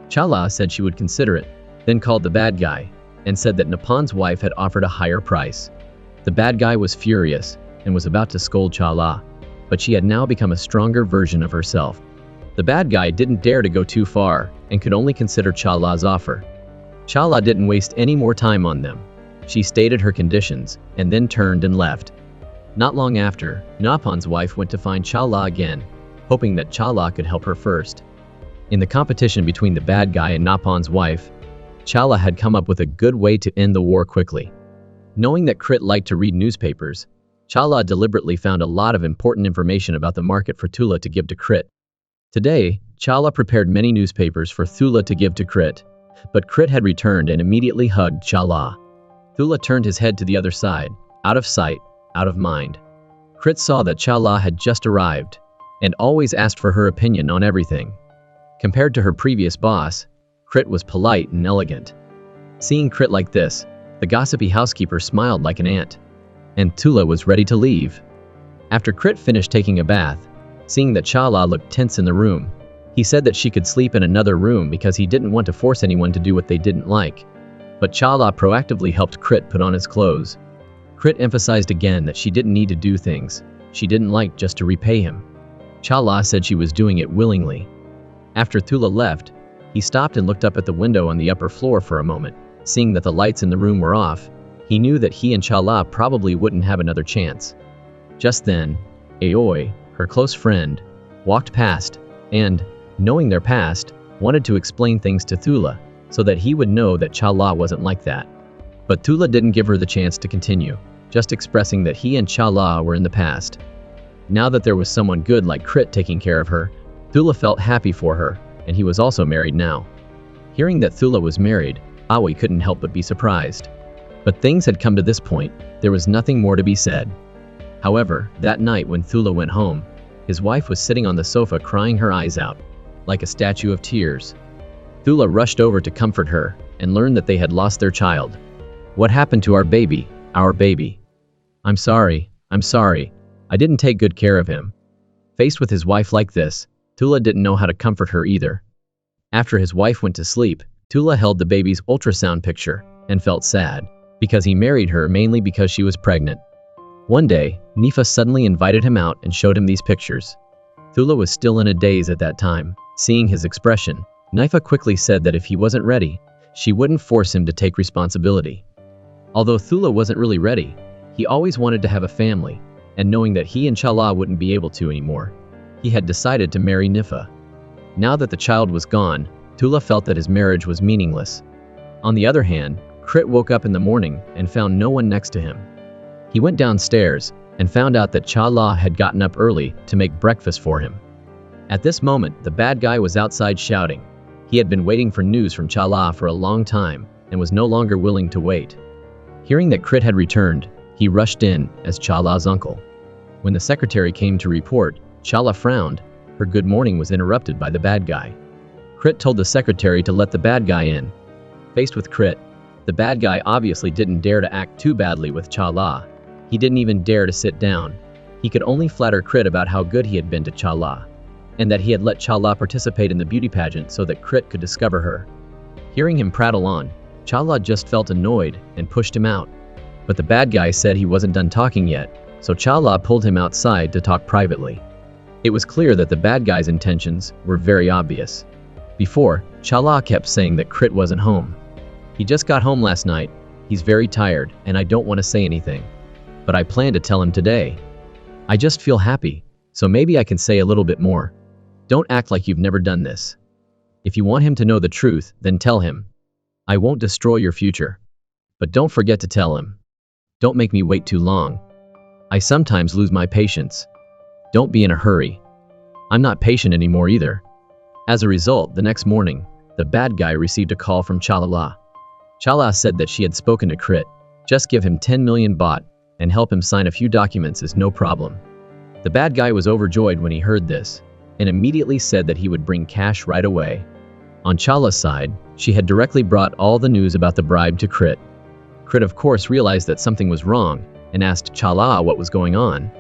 Chala said she would consider it, then called the bad guy and said that Nopan's wife had offered a higher price. The bad guy was furious and was about to scold Chala, but she had now become a stronger version of herself. The bad guy didn't dare to go too far and could only consider Chala's offer. Chala didn't waste any more time on them. She stated her conditions and then turned and left. Not long after, Napan's wife went to find Chala again, hoping that Chala could help her first. In the competition between the bad guy and Napan's wife, Chala had come up with a good way to end the war quickly. Knowing that Crit liked to read newspapers, Chala deliberately found a lot of important information about the market for Thula to give to Crit. Today, Chala prepared many newspapers for Thula to give to Crit, but Crit had returned and immediately hugged Chala. Thula turned his head to the other side, out of sight, out of mind. Crit saw that Chala had just arrived, and always asked for her opinion on everything. Compared to her previous boss, Crit was polite and elegant. Seeing Crit like this, the gossipy housekeeper smiled like an ant, and Thula was ready to leave. After Crit finished taking a bath, seeing that Chala looked tense in the room, he said that she could sleep in another room because he didn't want to force anyone to do what they didn't like. But Chala proactively helped Crit put on his clothes. Crit emphasized again that she didn't need to do things she didn't like just to repay him. Chala said she was doing it willingly. After Thula left, he stopped and looked up at the window on the upper floor for a moment. Seeing that the lights in the room were off, he knew that he and Chala probably wouldn't have another chance. Just then, Aoi, her close friend, walked past, and, knowing their past, wanted to explain things to Thula, so that he would know that Chala wasn't like that. But Thula didn't give her the chance to continue, just expressing that he and Chala were in the past. Now that there was someone good like Crit taking care of her, Thula felt happy for her, and he was also married now. Hearing that Thula was married, Aoi couldn't help but be surprised. But things had come to this point, there was nothing more to be said. However, that night when Thula went home, his wife was sitting on the sofa crying her eyes out, like a statue of tears. Thula rushed over to comfort her and learned that they had lost their child. "What happened to our baby, our baby? I'm sorry, I didn't take good care of him." Faced with his wife like this, Thula didn't know how to comfort her either. After his wife went to sleep, Thula held the baby's ultrasound picture and felt sad, because he married her mainly because she was pregnant. One day, Nifa suddenly invited him out and showed him these pictures. Thula was still in a daze at that time. Seeing his expression, Nifa quickly said that if he wasn't ready, she wouldn't force him to take responsibility. Although Thula wasn't really ready, he always wanted to have a family, and knowing that he and Chala wouldn't be able to anymore, he had decided to marry Nifa. Now that the child was gone, Tula felt that his marriage was meaningless. On the other hand, Crit woke up in the morning and found no one next to him. He went downstairs and found out that Chala had gotten up early to make breakfast for him. At this moment, the bad guy was outside shouting. He had been waiting for news from Chala for a long time and was no longer willing to wait. Hearing that Crit had returned, he rushed in as Chala's uncle. When the secretary came to report, Chala frowned. Her good morning was interrupted by the bad guy. Crit told the secretary to let the bad guy in. Faced with Crit, the bad guy obviously didn't dare to act too badly with Chala. He didn't even dare to sit down. He could only flatter Crit about how good he had been to Chala, and that he had let Chala participate in the beauty pageant so that Crit could discover her. Hearing him prattle on, Chala just felt annoyed and pushed him out. But the bad guy said he wasn't done talking yet, so Chala pulled him outside to talk privately. It was clear that the bad guy's intentions were very obvious. Before, Chala kept saying that Crit wasn't home. He just got home last night, he's very tired, and I don't want to say anything. But I plan to tell him today. I just feel happy, so maybe I can say a little bit more. Don't act like you've never done this. If you want him to know the truth, then tell him. I won't destroy your future. But don't forget to tell him. Don't make me wait too long. I sometimes lose my patience. Don't be in a hurry. I'm not patient anymore either. As a result, the next morning, the bad guy received a call from Chala. Chala said that she had spoken to Crit. Just give him 10 million baht and help him sign a few documents is no problem. The bad guy was overjoyed when he heard this, and immediately said that he would bring cash right away. On Chala's side, she had directly brought all the news about the bribe to Crit. Crit of course realized that something was wrong, and asked Chala what was going on.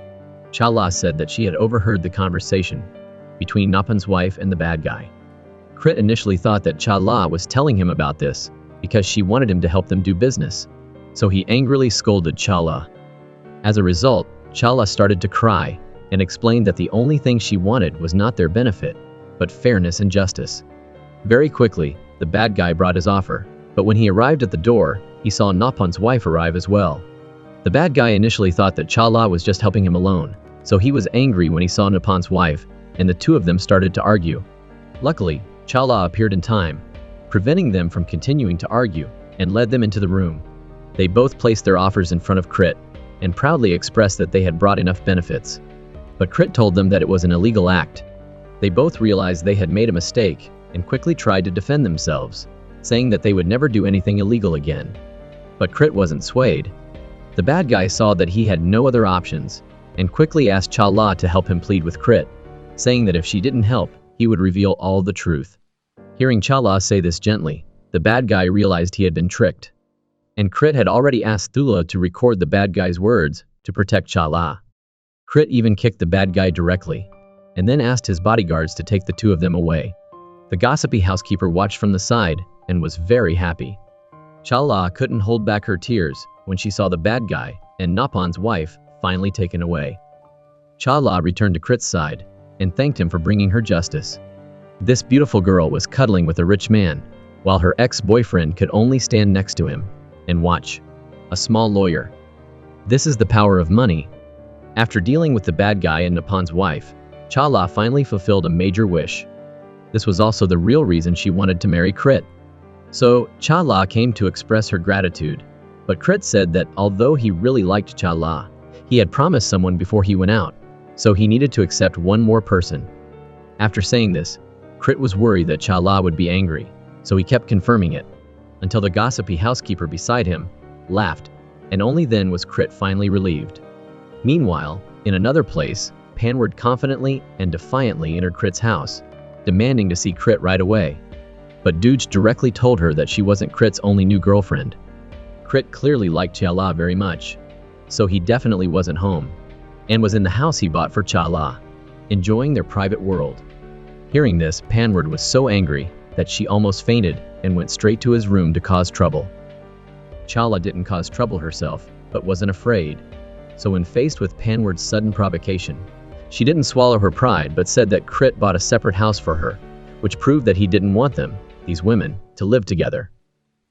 Chala said that she had overheard the conversation between Napan's wife and the bad guy. Crit initially thought that Chala was telling him about this because she wanted him to help them do business, so he angrily scolded Chala. As a result, Chala started to cry and explained that the only thing she wanted was not their benefit, but fairness and justice. Very quickly, the bad guy brought his offer, but when he arrived at the door, he saw Napan's wife arrive as well. The bad guy initially thought that Chala was just helping him alone, so he was angry when he saw Napan's wife, and the two of them started to argue. Luckily, Chala appeared in time, preventing them from continuing to argue, and led them into the room. They both placed their offers in front of Crit, and proudly expressed that they had brought enough benefits. But Crit told them that it was an illegal act. They both realized they had made a mistake, and quickly tried to defend themselves, saying that they would never do anything illegal again. But Crit wasn't swayed. The bad guy saw that he had no other options, and quickly asked Chala to help him plead with Crit, saying that if she didn't help, he would reveal all the truth. Hearing Chala say this gently, the bad guy realized he had been tricked. And Crit had already asked Thula to record the bad guy's words to protect Chala. Crit even kicked the bad guy directly, and then asked his bodyguards to take the two of them away. The gossipy housekeeper watched from the side and was very happy. Chala couldn't hold back her tears when she saw the bad guy and Napan's wife finally taken away. Chala returned to Crit's side and thanked him for bringing her justice. This beautiful girl was cuddling with a rich man, while her ex-boyfriend could only stand next to him and watch. A small lawyer. This is the power of money. After dealing with the bad guy and Napan's wife, Chala finally fulfilled a major wish. This was also the real reason she wanted to marry Crit. So, Chala came to express her gratitude, but Crit said that although he really liked Chala, he had promised someone before he went out, so he needed to accept one more person. After saying this, Crit was worried that Chala would be angry, so he kept confirming it, until the gossipy housekeeper beside him laughed, and only then was Crit finally relieved. Meanwhile, in another place, Panward confidently and defiantly entered Crit's house, demanding to see Crit right away. But Dooj directly told her that she wasn't Crit's only new girlfriend. Crit clearly liked Chala very much, so he definitely wasn't home, and was in the house he bought for Chala, enjoying their private world. Hearing this, Panward was so angry that she almost fainted and went straight to his room to cause trouble. Chala didn't cause trouble herself, but wasn't afraid, so when faced with Panward's sudden provocation, she didn't swallow her pride but said that Crit bought a separate house for her, which proved that he didn't want them, these women, to live together.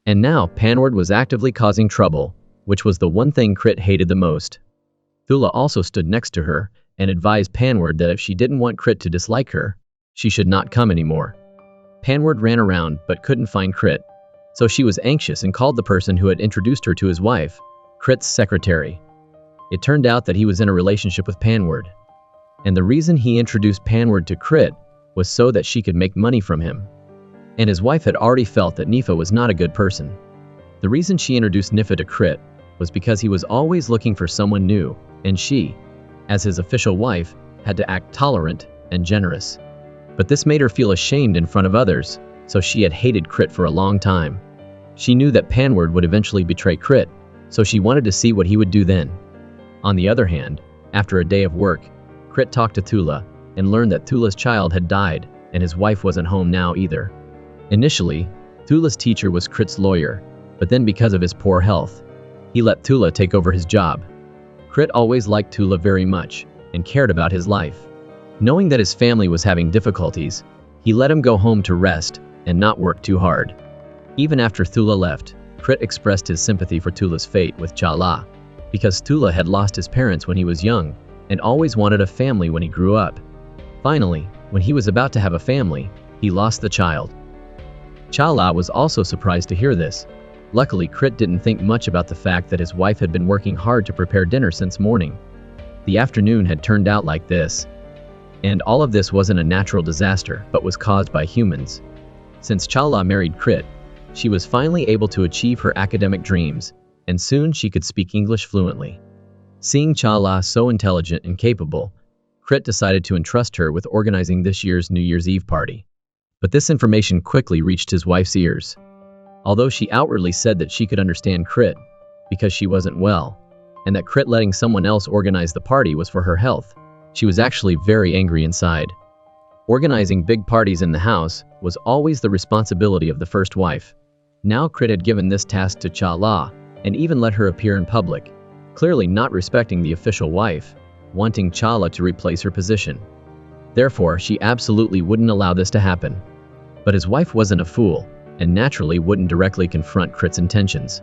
And now Panward was actively causing trouble, which was the one thing Crit hated the most. Thula also stood next to her and advised Panward that if she didn't want Crit to dislike her, she should not come anymore. Panward ran around but couldn't find Crit, so she was anxious and called the person who had introduced her to his wife, Crit's secretary. It turned out that he was in a relationship with Panward, and the reason he introduced Panward to Crit was so that she could make money from him. And his wife had already felt that Nifa was not a good person. The reason she introduced Nifa to Crit was because he was always looking for someone new, and she, as his official wife, had to act tolerant and generous. But this made her feel ashamed in front of others, so she had hated Crit for a long time. She knew that Panward would eventually betray Crit, so she wanted to see what he would do then. On the other hand, after a day of work, Crit talked to Thula and learned that Thula's child had died and his wife wasn't home now either. Initially, Thula's teacher was Crit's lawyer, but then because of his poor health, he let Thula take over his job. Crit always liked Thula very much and cared about his life. Knowing that his family was having difficulties, he let him go home to rest and not work too hard. Even after Thula left, Crit expressed his sympathy for Thula's fate with Chala, because Thula had lost his parents when he was young and always wanted a family when he grew up. Finally, when he was about to have a family, he lost the child. Chala was also surprised to hear this. Luckily, Crit didn't think much about the fact that his wife had been working hard to prepare dinner since morning. The afternoon had turned out like this. And all of this wasn't a natural disaster, but was caused by humans. Since Chala married Crit, she was finally able to achieve her academic dreams, and soon she could speak English fluently. Seeing Chala so intelligent and capable, Crit decided to entrust her with organizing this year's New Year's Eve party. But this information quickly reached his wife's ears. Although she outwardly said that she could understand Crit because she wasn't well, and that Crit letting someone else organize the party was for her health, she was actually very angry inside. Organizing big parties in the house was always the responsibility of the first wife. Now Crit had given this task to Chala and even let her appear in public, clearly not respecting the official wife, wanting Chala to replace her position. Therefore, she absolutely wouldn't allow this to happen. But his wife wasn't a fool, and naturally wouldn't directly confront Crit's intentions.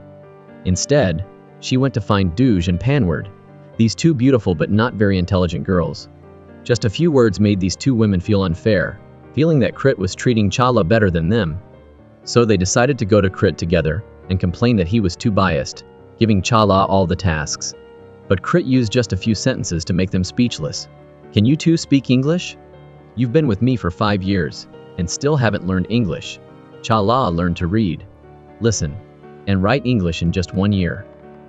Instead, she went to find Douge and Panward, these two beautiful but not very intelligent girls. Just a few words made these two women feel unfair, feeling that Crit was treating Chala better than them. So they decided to go to Crit together and complain that he was too biased, giving Chala all the tasks. But Crit used just a few sentences to make them speechless. "Can you two speak English? You've been with me for 5 years and still haven't learned English. Chala learned to read, listen, and write English in just 1 year.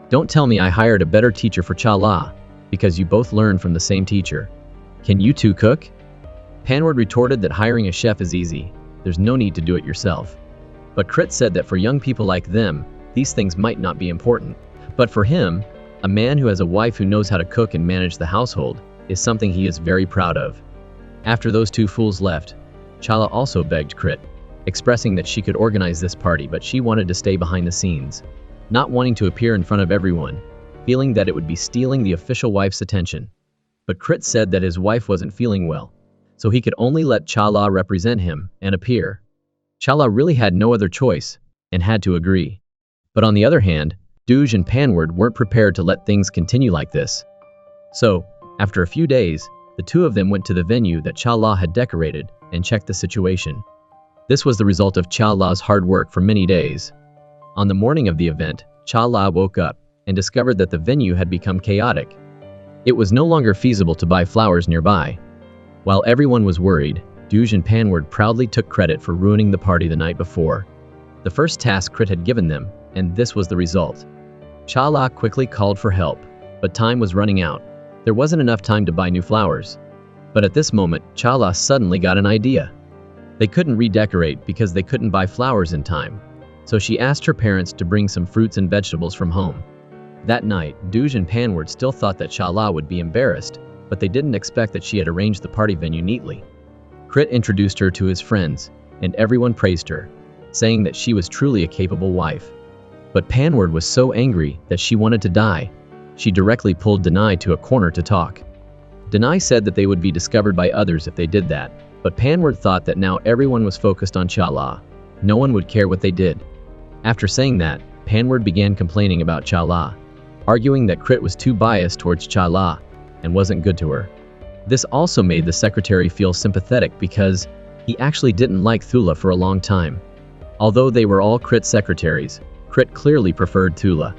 Don't tell me I hired a better teacher for Chala, because you both learned from the same teacher. Can you two cook?" Panward retorted that hiring a chef is easy, there's no need to do it yourself. But Crit said that for young people like them, these things might not be important. But for him, a man who has a wife who knows how to cook and manage the household is something he is very proud of. After those two fools left, Chala also begged Crit, expressing that she could organize this party but she wanted to stay behind the scenes, not wanting to appear in front of everyone, feeling that it would be stealing the official wife's attention. But Crit said that his wife wasn't feeling well, so he could only let Chala represent him and appear. Chala really had no other choice, and had to agree. But on the other hand, Douge and Panward weren't prepared to let things continue like this. So, after a few days, the two of them went to the venue that Chala had decorated and checked the situation. This was the result of Chala's hard work for many days. On the morning of the event, Chala woke up and discovered that the venue had become chaotic. It was no longer feasible to buy flowers nearby. While everyone was worried, Douge and Panward proudly took credit for ruining the party the night before. The first task Crit had given them, and this was the result. Chala quickly called for help, but time was running out. There wasn't enough time to buy new flowers. But at this moment, Chala suddenly got an idea. They couldn't redecorate because they couldn't buy flowers in time, so she asked her parents to bring some fruits and vegetables from home. That night, Douge and Panward still thought that Chala would be embarrassed, but they didn't expect that she had arranged the party venue neatly. Crit introduced her to his friends, and everyone praised her, saying that she was truly a capable wife. But Panward was so angry that she wanted to die. She directly pulled Denai to a corner to talk. Denai said that they would be discovered by others if they did that, but Panward thought that now everyone was focused on Chala. No one would care what they did. After saying that, Panward began complaining about Chala. arguing that Crit was too biased towards Chala and wasn't good to her. This also made the secretary feel sympathetic because he actually didn't like Thula for a long time. Although they were all Crit secretaries, Crit clearly preferred Thula.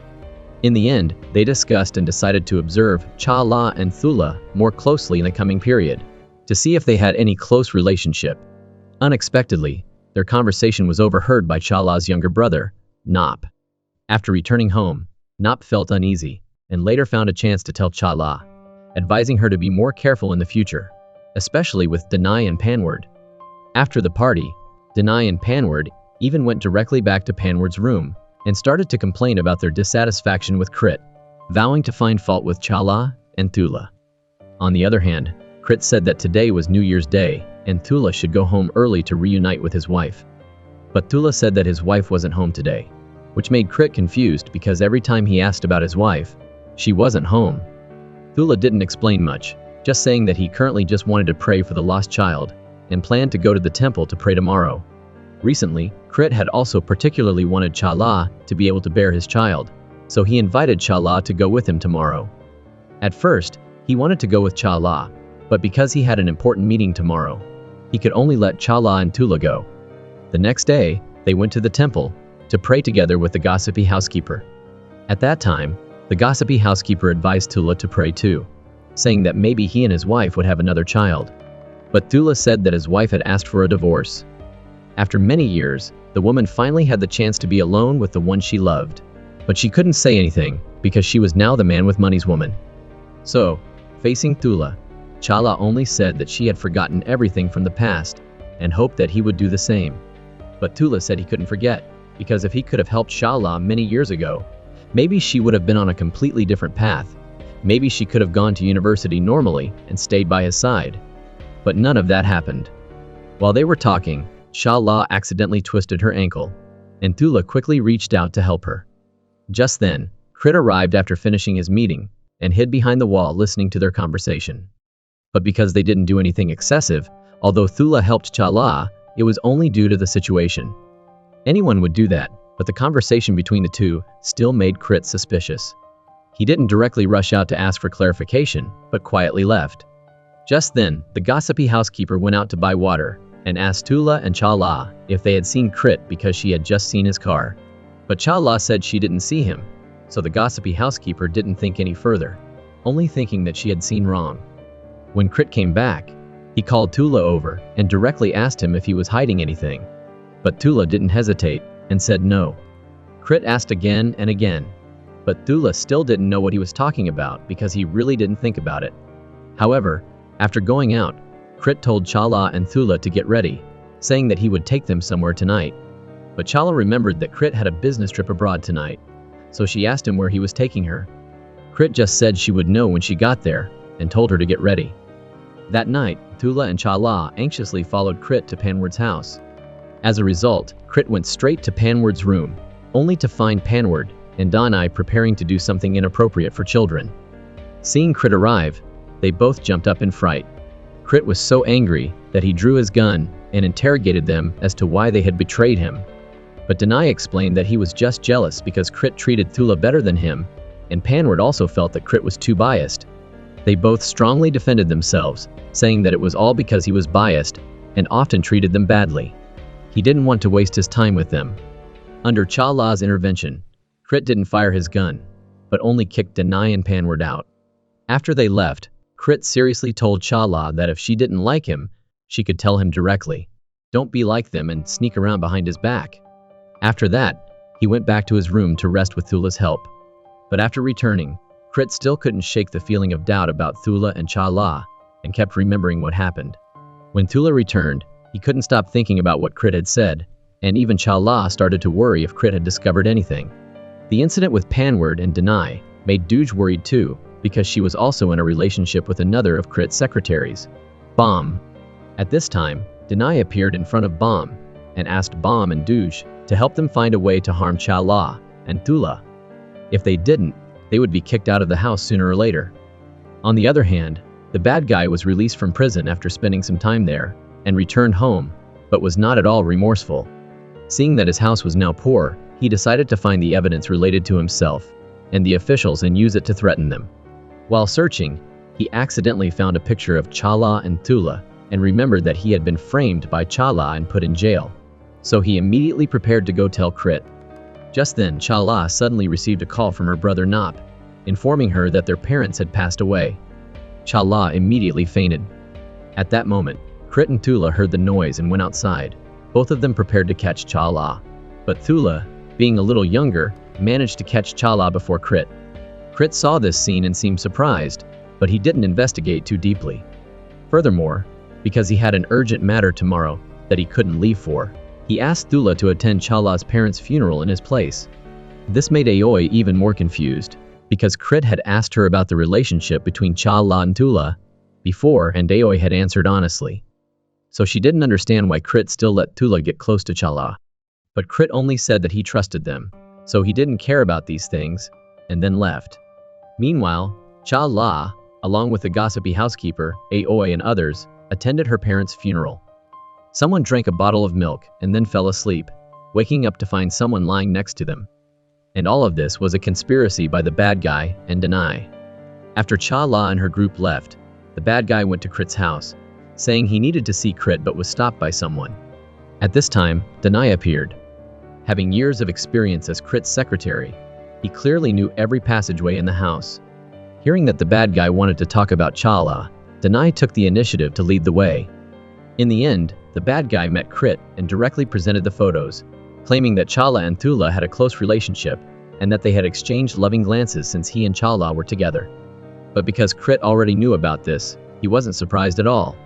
In the end, they discussed and decided to observe Chala and Thula more closely in the coming period, to see if they had any close relationship. Unexpectedly, their conversation was overheard by Chala's younger brother, Nop. After returning home, Nop felt uneasy, and later found a chance to tell Chala, advising her to be more careful in the future, especially with Denai and Panward. After the party, Denai and Panward even went directly back to Panward's room and started to complain about their dissatisfaction with Crit, vowing to find fault with Chala and Thula. On the other hand, Crit said that today was New Year's Day and Thula should go home early to reunite with his wife. But Thula said that his wife wasn't home today, which made Crit confused because every time he asked about his wife, she wasn't home. Thula didn't explain much, just saying that he currently just wanted to pray for the lost child and planned to go to the temple to pray tomorrow. Recently, Crit had also particularly wanted Chala to be able to bear his child, so he invited Chala to go with him tomorrow. At first, he wanted to go with Chala, but because he had an important meeting tomorrow, he could only let Chala and Thula go. The next day, they went to the temple to pray together with the gossipy housekeeper. At that time, the gossipy housekeeper advised Thula to pray too, saying that maybe he and his wife would have another child. But Thula said that his wife had asked for a divorce. After many years, the woman finally had the chance to be alone with the one she loved. But she couldn't say anything because she was now the man with money's woman. So, facing Thula, Chala only said that she had forgotten everything from the past and hoped that he would do the same. But Thula said he couldn't forget, because if he could have helped Chala many years ago, maybe she would have been on a completely different path. Maybe she could have gone to university normally and stayed by his side. But none of that happened. While they were talking, Chala accidentally twisted her ankle, and Thula quickly reached out to help her. Just then, Crit arrived after finishing his meeting and hid behind the wall listening to their conversation. But because they didn't do anything excessive, although Thula helped Chala, it was only due to the situation. Anyone would do that, but the conversation between the two still made Crit suspicious. He didn't directly rush out to ask for clarification, but quietly left. Just then, the gossipy housekeeper went out to buy water and asked Thula and Chala if they had seen Crit because she had just seen his car. But Chala said she didn't see him, so the gossipy housekeeper didn't think any further, only thinking that she had seen wrong. When Crit came back, he called Thula over and directly asked him if he was hiding anything. But Thula didn't hesitate and said no. Crit asked again and again, but Thula still didn't know what he was talking about because he really didn't think about it. However, after going out, Crit told Chala and Thula to get ready, saying that he would take them somewhere tonight. But Chala remembered that Crit had a business trip abroad tonight, so she asked him where he was taking her. Crit just said she would know when she got there and told her to get ready. That night, Thula and Chala anxiously followed Crit to Panward's house. As a result, Crit went straight to Panward's room, only to find Panward and Denai preparing to do something inappropriate for children. Seeing Crit arrive, they both jumped up in fright. Crit was so angry that he drew his gun and interrogated them as to why they had betrayed him. But Denai explained that he was just jealous because Crit treated Thula better than him, and Panward also felt that Crit was too biased. They both strongly defended themselves, saying that it was all because he was biased and often treated them badly. He didn't want to waste his time with them. Under Chala's intervention, Crit didn't fire his gun, but only kicked Denai and Panward out. After they left, Crit seriously told Chala that if she didn't like him, she could tell him directly. Don't be like them and sneak around behind his back. After that, he went back to his room to rest with Thula's help. But after returning, Crit still couldn't shake the feeling of doubt about Thula and Chala and kept remembering what happened. When Thula returned, he couldn't stop thinking about what Crit had said, and even Chala started to worry if Crit had discovered anything. The incident with Panward and Denai made Dooge worried too, because she was also in a relationship with another of Crit's secretaries, Bomb. At this time, Denai appeared in front of Bomb and asked Bomb and Dooge to help them find a way to harm Chala and Thula. If they didn't, they would be kicked out of the house sooner or later. On the other hand, the bad guy was released from prison after spending some time there and returned home, but was not at all remorseful. Seeing that his house was now poor, he decided to find the evidence related to himself and the officials and use it to threaten them. While searching, he accidentally found a picture of Chala and Tula and remembered that he had been framed by Chala and put in jail. So he immediately prepared to go tell Crit. Just then, Chala suddenly received a call from her brother Nop, informing her that their parents had passed away. Chala immediately fainted. At that moment, Crit and Tula heard the noise and went outside. Both of them prepared to catch Chala, but Tula, being a little younger, managed to catch Chala before Crit. Crit saw this scene and seemed surprised, but he didn't investigate too deeply. Furthermore, because he had an urgent matter tomorrow that he couldn't leave for, he asked Tula to attend Chala's parents' funeral in his place. This made Aoi even more confused, because Crit had asked her about the relationship between Chala and Tula before, and Aoi had answered honestly. So she didn't understand why Crit still let Tula get close to Chala. But Crit only said that he trusted them, so he didn't care about these things, and then left. Meanwhile, Chala, along with the gossipy housekeeper, Aoi and others, attended her parents' funeral. Someone drank a bottle of milk and then fell asleep, waking up to find someone lying next to them. And all of this was a conspiracy by the bad guy and Denai. After Chala and her group left, the bad guy went to Crit's house, saying he needed to see Crit but was stopped by someone. At this time, Denai appeared. Having years of experience as Crit's secretary, he clearly knew every passageway in the house. Hearing that the bad guy wanted to talk about Chala, Denai took the initiative to lead the way. In the end, the bad guy met Crit and directly presented the photos, claiming that Chala and Tula had a close relationship and that they had exchanged loving glances since he and Chala were together. But because Crit already knew about this, he wasn't surprised at all.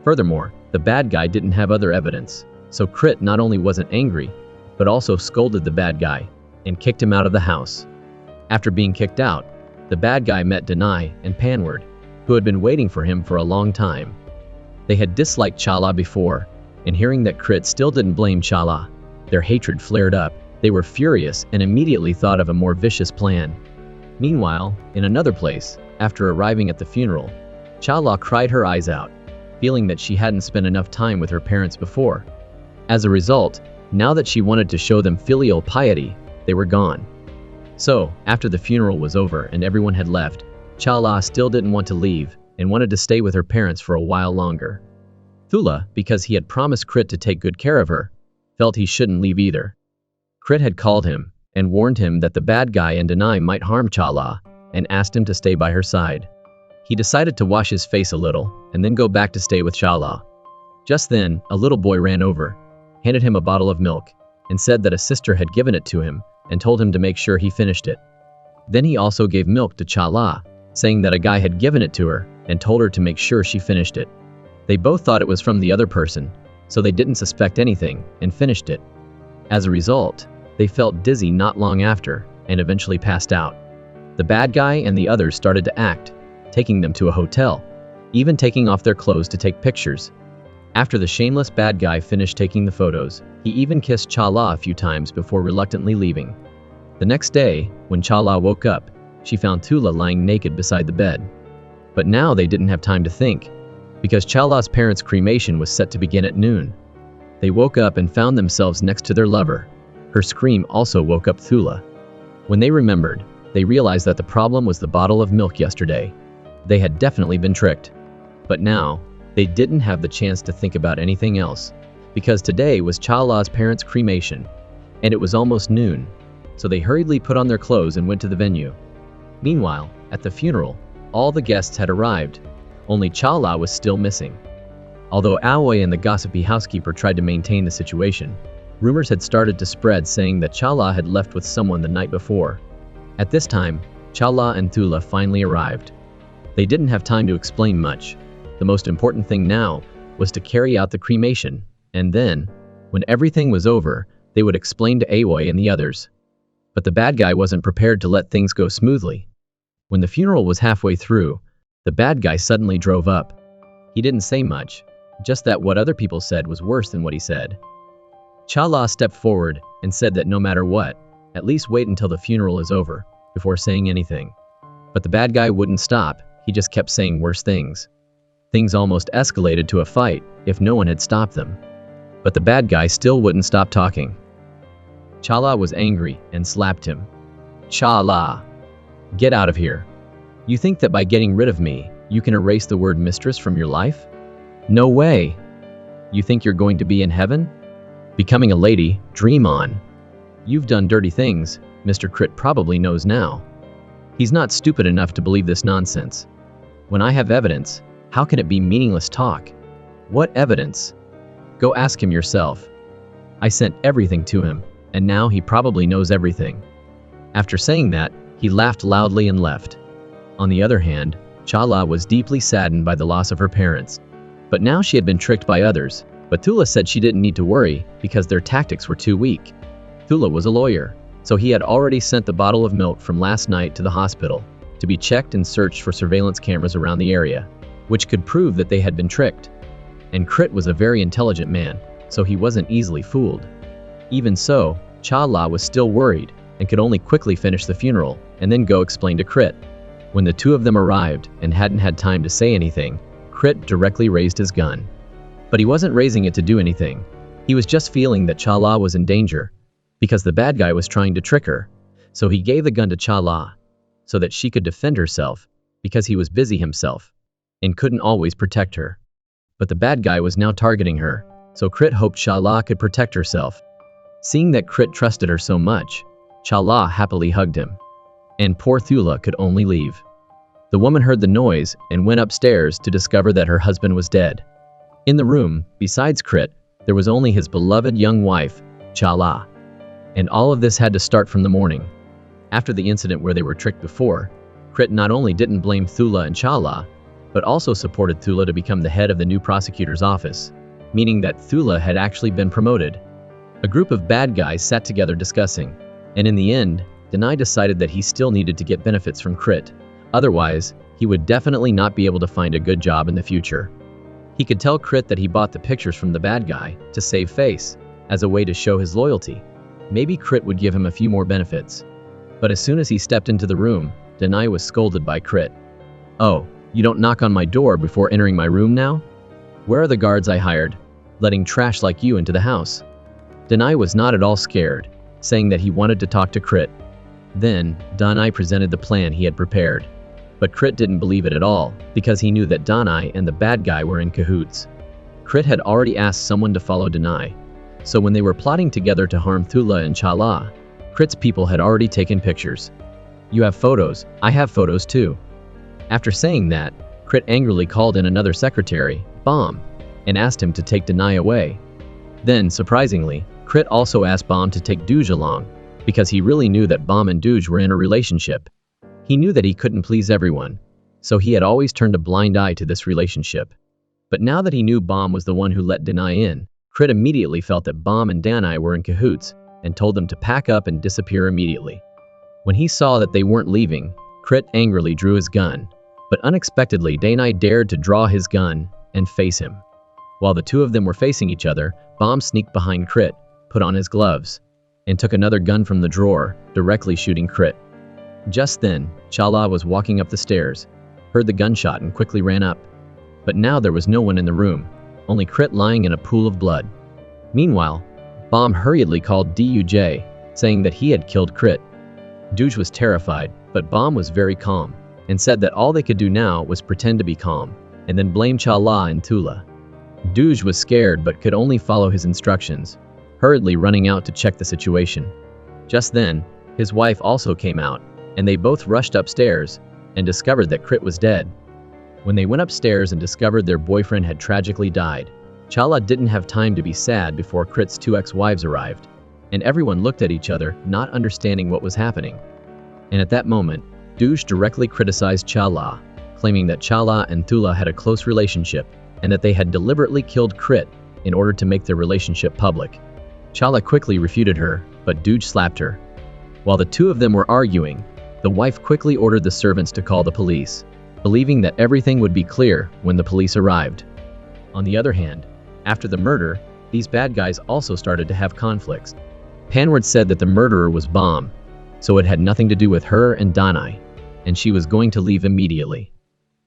Furthermore, the bad guy didn't have other evidence, so Crit not only wasn't angry, but also scolded the bad guy and kicked him out of the house. After being kicked out, the bad guy met Denai and Panward, who had been waiting for him for a long time. They had disliked Chala before, and hearing that Crit still didn't blame Chala, their hatred flared up. They were furious and immediately thought of a more vicious plan. Meanwhile, in another place, after arriving at the funeral, Chala cried her eyes out, feeling that she hadn't spent enough time with her parents before. As a result, now that she wanted to show them filial piety, they were gone. So, after the funeral was over and everyone had left, Chala still didn't want to leave and wanted to stay with her parents for a while longer. Tula, because he had promised Crit to take good care of her, felt he shouldn't leave either. Crit had called him and warned him that the bad guy and Denai might harm Chala and asked him to stay by her side. He decided to wash his face a little and then go back to stay with Chala. Just then, a little boy ran over, handed him a bottle of milk, and said that a sister had given it to him and told him to make sure he finished it. Then he also gave milk to Chala, saying that a guy had given it to her and told her to make sure she finished it. They both thought it was from the other person, so they didn't suspect anything and finished it. As a result, they felt dizzy not long after and eventually passed out. The bad guy and the others started to act, taking them to a hotel, even taking off their clothes to take pictures. After the shameless bad guy finished taking the photos, he even kissed Chala a few times before reluctantly leaving. The next day, when Chala woke up, she found Tula lying naked beside the bed. But now they didn't have time to think, because Chala's parents' cremation was set to begin at noon. They woke up and found themselves next to their lover. Her scream also woke up Tula. When they remembered, they realized that the problem was the bottle of milk yesterday. They had definitely been tricked. But now, they didn't have the chance to think about anything else, because today was Chala's parents' cremation, and it was almost noon, so they hurriedly put on their clothes and went to the venue. Meanwhile, at the funeral, all the guests had arrived, only Chala was still missing. Although Aoi and the gossipy housekeeper tried to maintain the situation, rumors had started to spread saying that Chala had left with someone the night before. At this time, Chala and Tula finally arrived. They didn't have time to explain much. The most important thing now was to carry out the cremation, and then, when everything was over, they would explain to Aoi and the others. But the bad guy wasn't prepared to let things go smoothly. When the funeral was halfway through, the bad guy suddenly drove up. He didn't say much, just that what other people said was worse than what he said. Chala stepped forward and said that no matter what, at least wait until the funeral is over before saying anything. But the bad guy wouldn't stop, he just kept saying worse things. Things almost escalated to a fight if no one had stopped them. But the bad guy still wouldn't stop talking. Chala was angry and slapped him. Chala, Get out of here. You think that by getting rid of me, you can erase the word mistress from your life? No way. You think you're going to be in heaven? Becoming a lady, dream on. You've done dirty things, Mr. Crit probably knows now. He's not stupid enough to believe this nonsense. When I have evidence, how can it be meaningless talk? What evidence? Go ask him yourself. I sent everything to him, and now he probably knows everything. After saying that, he laughed loudly and left. On the other hand, Chala was deeply saddened by the loss of her parents. But now she had been tricked by others, but Thula said she didn't need to worry because their tactics were too weak. Thula was a lawyer, so he had already sent the bottle of milk from last night to the hospital to be checked and searched for surveillance cameras around the area, which could prove that they had been tricked. And Crit was a very intelligent man, so he wasn't easily fooled. Even so, Chala was still worried and could only quickly finish the funeral and then go explain to Crit. When the two of them arrived and hadn't had time to say anything, Crit directly raised his gun. But he wasn't raising it to do anything. He was just feeling that Chala was in danger, because the bad guy was trying to trick her. So he gave the gun to Chala, so that she could defend herself, because he was busy himself, and couldn't always protect her. But the bad guy was now targeting her, so Crit hoped Chala could protect herself. Seeing that Crit trusted her so much, Chala happily hugged him. And poor Thula could only leave. The woman heard the noise and went upstairs to discover that her husband was dead. In the room, besides Crit, there was only his beloved young wife, Chala. And all of this had to start from the morning. After the incident where they were tricked before, Crit not only didn't blame Thula and Chala, but also supported Thula to become the head of the new prosecutor's office, meaning that Thula had actually been promoted. A group of bad guys sat together discussing, and in the end, Denai decided that he still needed to get benefits from Crit. Otherwise, he would definitely not be able to find a good job in the future. He could tell Crit that he bought the pictures from the bad guy to save face, as a way to show his loyalty. Maybe Crit would give him a few more benefits. But as soon as he stepped into the room, Denai was scolded by Crit. "Oh, you don't knock on my door before entering my room now? Where are the guards I hired, letting trash like you into the house?" Denai was not at all scared, saying that he wanted to talk to Crit. Then, Denai presented the plan he had prepared. But Crit didn't believe it at all, because he knew that Denai and the bad guy were in cahoots. Crit had already asked someone to follow Denai, so when they were plotting together to harm Thula and Chala, Crit's people had already taken pictures. "You have photos, I have photos too." After saying that, Crit angrily called in another secretary, Bomb, and asked him to take Denai away. Then, surprisingly, Crit also asked Bomb to take Douge along, because he really knew that Bomb and Douge were in a relationship. He knew that he couldn't please everyone, so he had always turned a blind eye to this relationship. But now that he knew Bomb was the one who let Denai in, Crit immediately felt that Bomb and Denai were in cahoots, and told them to pack up and disappear immediately. When he saw that they weren't leaving, Crit angrily drew his gun, but unexpectedly Denai dared to draw his gun and face him. While the two of them were facing each other, Bomb sneaked behind Crit, put on his gloves, and took another gun from the drawer, directly shooting Crit. Just then, Chala was walking up the stairs, heard the gunshot and quickly ran up. But now there was no one in the room, only Crit lying in a pool of blood. Meanwhile, Bomb hurriedly called Douge, saying that he had killed Crit. Douge was terrified, but Bomb was very calm, and said that all they could do now was pretend to be calm, and then blame Chala and Thula. Douge was scared but could only follow his instructions, hurriedly running out to check the situation. Just then, his wife also came out, and they both rushed upstairs and discovered that Crit was dead. When they went upstairs and discovered their boyfriend had tragically died, Chala didn't have time to be sad before Crit's two ex-wives arrived, and everyone looked at each other, not understanding what was happening. And at that moment, Douche directly criticized Chala, claiming that Chala and Thula had a close relationship, and that they had deliberately killed Crit in order to make their relationship public. Chala quickly refuted her, but Douche slapped her. While the two of them were arguing, the wife quickly ordered the servants to call the police, believing that everything would be clear when the police arrived. On the other hand, after the murder, these bad guys also started to have conflicts. Panward said that the murderer was Bomb, so it had nothing to do with her and Denai, and she was going to leave immediately.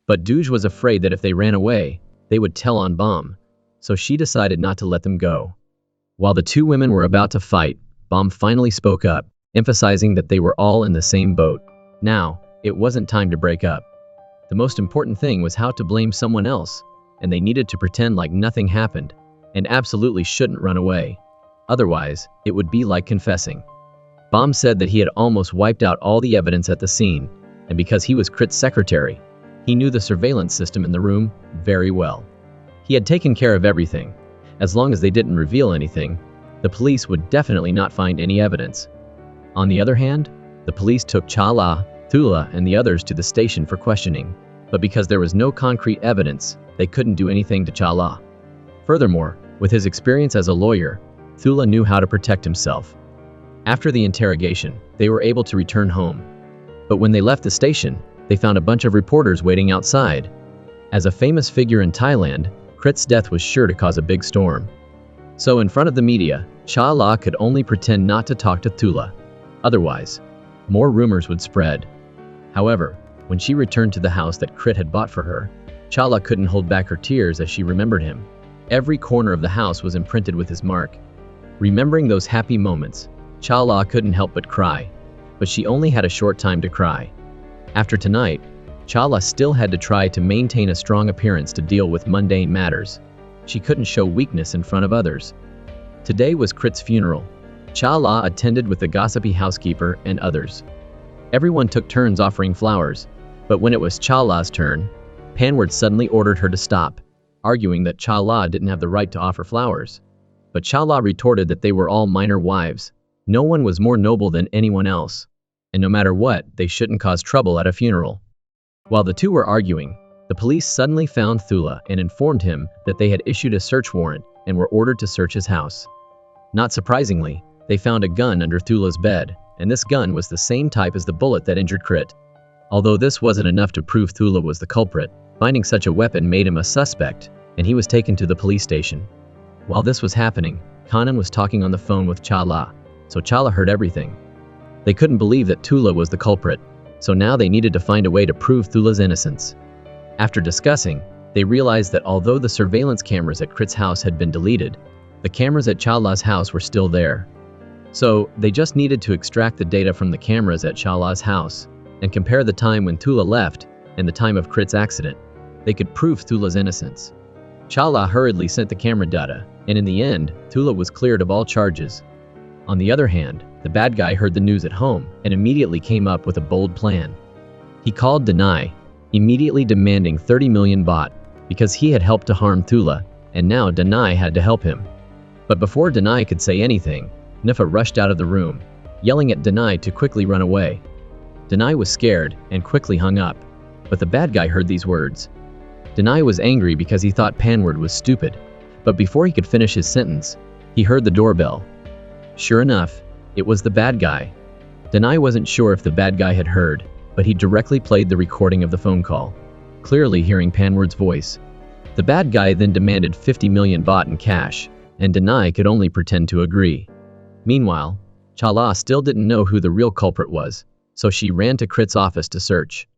But Douge was afraid that if they ran away, they would tell on Bomb, so she decided not to let them go. While the two women were about to fight, Bomb finally spoke up, emphasizing that they were all in the same boat. Now, it wasn't time to break up. The most important thing was how to blame someone else, and they needed to pretend like nothing happened, and absolutely shouldn't run away. Otherwise, it would be like confessing. Baum said that he had almost wiped out all the evidence at the scene, and because he was Crit's secretary, he knew the surveillance system in the room very well. He had taken care of everything. As long as they didn't reveal anything, the police would definitely not find any evidence. On the other hand, the police took Chala, Thula, and the others to the station for questioning, but because there was no concrete evidence, they couldn't do anything to Chala. Furthermore, with his experience as a lawyer, Thula knew how to protect himself. After the interrogation, they were able to return home. But when they left the station, they found a bunch of reporters waiting outside. As a famous figure in Thailand, Crit's death was sure to cause a big storm. So in front of the media, Chala could only pretend not to talk to Thula. Otherwise, more rumors would spread. However, when she returned to the house that Crit had bought for her, Chala couldn't hold back her tears as she remembered him. Every corner of the house was imprinted with his mark. Remembering those happy moments, Chala couldn't help but cry. But she only had a short time to cry. After tonight, Chala still had to try to maintain a strong appearance to deal with mundane matters. She couldn't show weakness in front of others. Today was Crit's funeral. Chala attended with the gossipy housekeeper and others. Everyone took turns offering flowers, but when it was Chala's turn, Panward suddenly ordered her to stop, arguing that Chala didn't have the right to offer flowers. But Chala retorted that they were all minor wives. No one was more noble than anyone else, and no matter what, they shouldn't cause trouble at a funeral. While the two were arguing, the police suddenly found Thula and informed him that they had issued a search warrant and were ordered to search his house. Not surprisingly, they found a gun under Thula's bed, and this gun was the same type as the bullet that injured Crit. Although this wasn't enough to prove Thula was the culprit, finding such a weapon made him a suspect, and he was taken to the police station. While this was happening, Kanan was talking on the phone with Chala, so Chala heard everything. They couldn't believe that Thula was the culprit, so now they needed to find a way to prove Thula's innocence. After discussing, they realized that although the surveillance cameras at Crit's house had been deleted, the cameras at Chala's house were still there. So, they just needed to extract the data from the cameras at Chala's house and compare the time when Thula left and the time of Crit's accident. They could prove Thula's innocence. Chala hurriedly sent the camera data, and in the end, Thula was cleared of all charges. On the other hand, the bad guy heard the news at home and immediately came up with a bold plan. He called Denai, immediately demanding 30 million baht because he had helped to harm Thula, and now Denai had to help him. But before Denai could say anything, Nifa rushed out of the room, yelling at Denai to quickly run away. Denai was scared and quickly hung up, but the bad guy heard these words. Denai was angry because he thought Panward was stupid, but before he could finish his sentence, he heard the doorbell. Sure enough, it was the bad guy. Denai wasn't sure if the bad guy had heard, but he directly played the recording of the phone call, clearly hearing Panward's voice. The bad guy then demanded 50 million baht in cash, and Denai could only pretend to agree. Meanwhile, Chala still didn't know who the real culprit was, so she ran to Crit's office to search.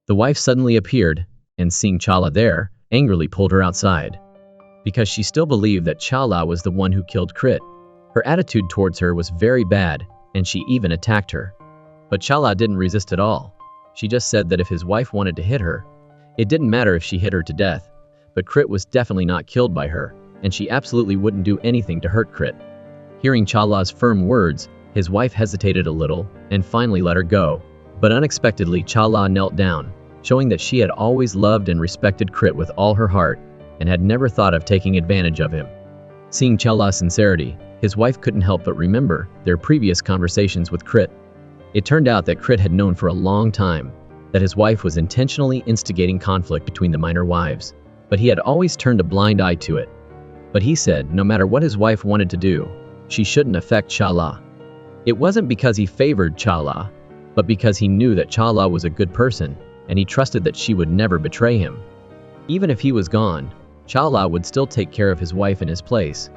The wife suddenly appeared, and seeing Chala there, angrily pulled her outside. Because she still believed that Chala was the one who killed Crit. Her attitude towards her was very bad, and she even attacked her. But Chala didn't resist at all. She just said that if his wife wanted to hit her, it didn't matter if she hit her to death, but Crit was definitely not killed by her, and she absolutely wouldn't do anything to hurt Crit. Hearing Chala's firm words, his wife hesitated a little, and finally let her go. But unexpectedly Chala knelt down, showing that she had always loved and respected Crit with all her heart, and had never thought of taking advantage of him. Seeing Chala's sincerity, his wife couldn't help but remember their previous conversations with Crit. It turned out that Crit had known for a long time that his wife was intentionally instigating conflict between the minor wives, but he had always turned a blind eye to it. But he said no matter what his wife wanted to do, she shouldn't affect Chala. It wasn't because he favored Chala, but because he knew that Chala was a good person, and he trusted that she would never betray him. Even if he was gone, Chala would still take care of his wife in his place.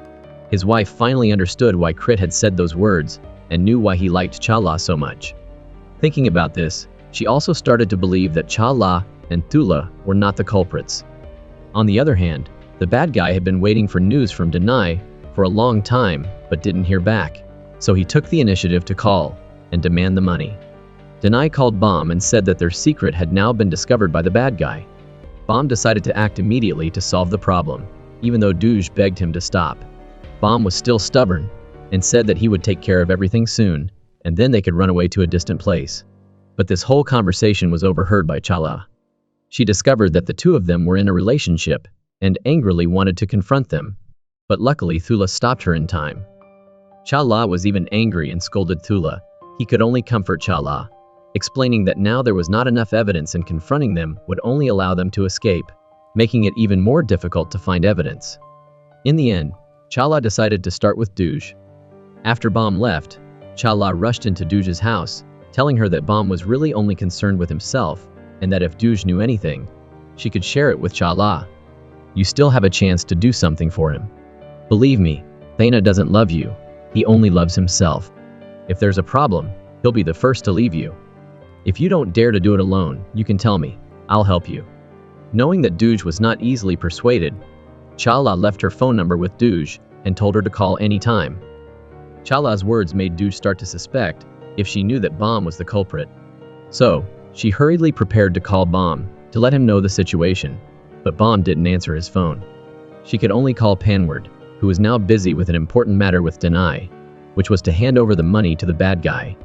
His wife finally understood why Crit had said those words, and knew why he liked Chala so much. Thinking about this, she also started to believe that Chala and Thula were not the culprits. On the other hand, the bad guy had been waiting for news from Denai for a long time, but didn't hear back, so he took the initiative to call and demand the money. Denai called Bomb and said that their secret had now been discovered by the bad guy. Bomb decided to act immediately to solve the problem, even though Douche begged him to stop. Bomb was still stubborn and said that he would take care of everything soon, and then they could run away to a distant place. But this whole conversation was overheard by Chala. She discovered that the two of them were in a relationship and angrily wanted to confront them, but luckily Thula stopped her in time. Chala was even angry and scolded Thula. He could only comfort Chala, explaining that now there was not enough evidence and confronting them would only allow them to escape, making it even more difficult to find evidence. In the end, Chala decided to start with Douche. After Bomb left, Chala rushed into Douche's house, telling her that Bomb was really only concerned with himself and that if Douche knew anything, she could share it with Chala. You still have a chance to do something for him. Believe me, Thana doesn't love you. He only loves himself. If there's a problem, he'll be the first to leave you. If you don't dare to do it alone, you can tell me. I'll help you. Knowing that Douche was not easily persuaded, Chala left her phone number with Douche and told her to call any time. Chala's words made Douche start to suspect if she knew that Bomb was the culprit. So, she hurriedly prepared to call Bomb to let him know the situation, but Bomb didn't answer his phone. She could only call Panward, who was now busy with an important matter with Denai, which was to hand over the money to the bad guy.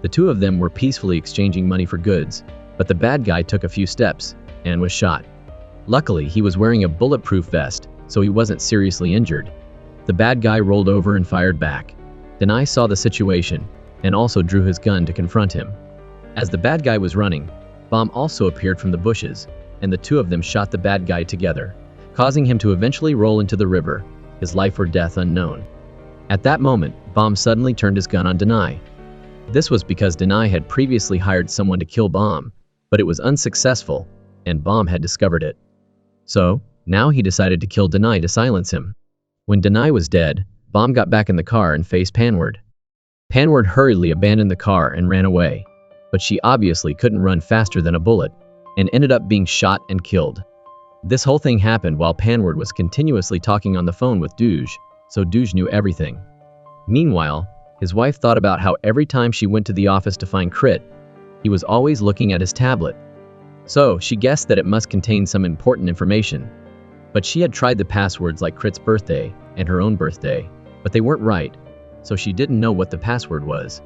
The two of them were peacefully exchanging money for goods, but the bad guy took a few steps and was shot. Luckily, he was wearing a bulletproof vest, so he wasn't seriously injured. The bad guy rolled over and fired back. Denai saw the situation and also drew his gun to confront him. As the bad guy was running, Bomb also appeared from the bushes, and the two of them shot the bad guy together, causing him to eventually roll into the river, his life or death unknown. At that moment, Bomb suddenly turned his gun on Denai. This was because Denai had previously hired someone to kill Bomb, but it was unsuccessful, and Bomb had discovered it. So, now he decided to kill Denai to silence him. When Denai was dead, Bomb got back in the car and faced Panward. Panward hurriedly abandoned the car and ran away, but she obviously couldn't run faster than a bullet, and ended up being shot and killed. This whole thing happened while Panward was continuously talking on the phone with Douche, so Douche knew everything. Meanwhile, his wife thought about how every time she went to the office to find Crit, he was always looking at his tablet. So, she guessed that it must contain some important information. But she had tried the passwords like Crit's birthday and her own birthday, but they weren't right, so she didn't know what the password was.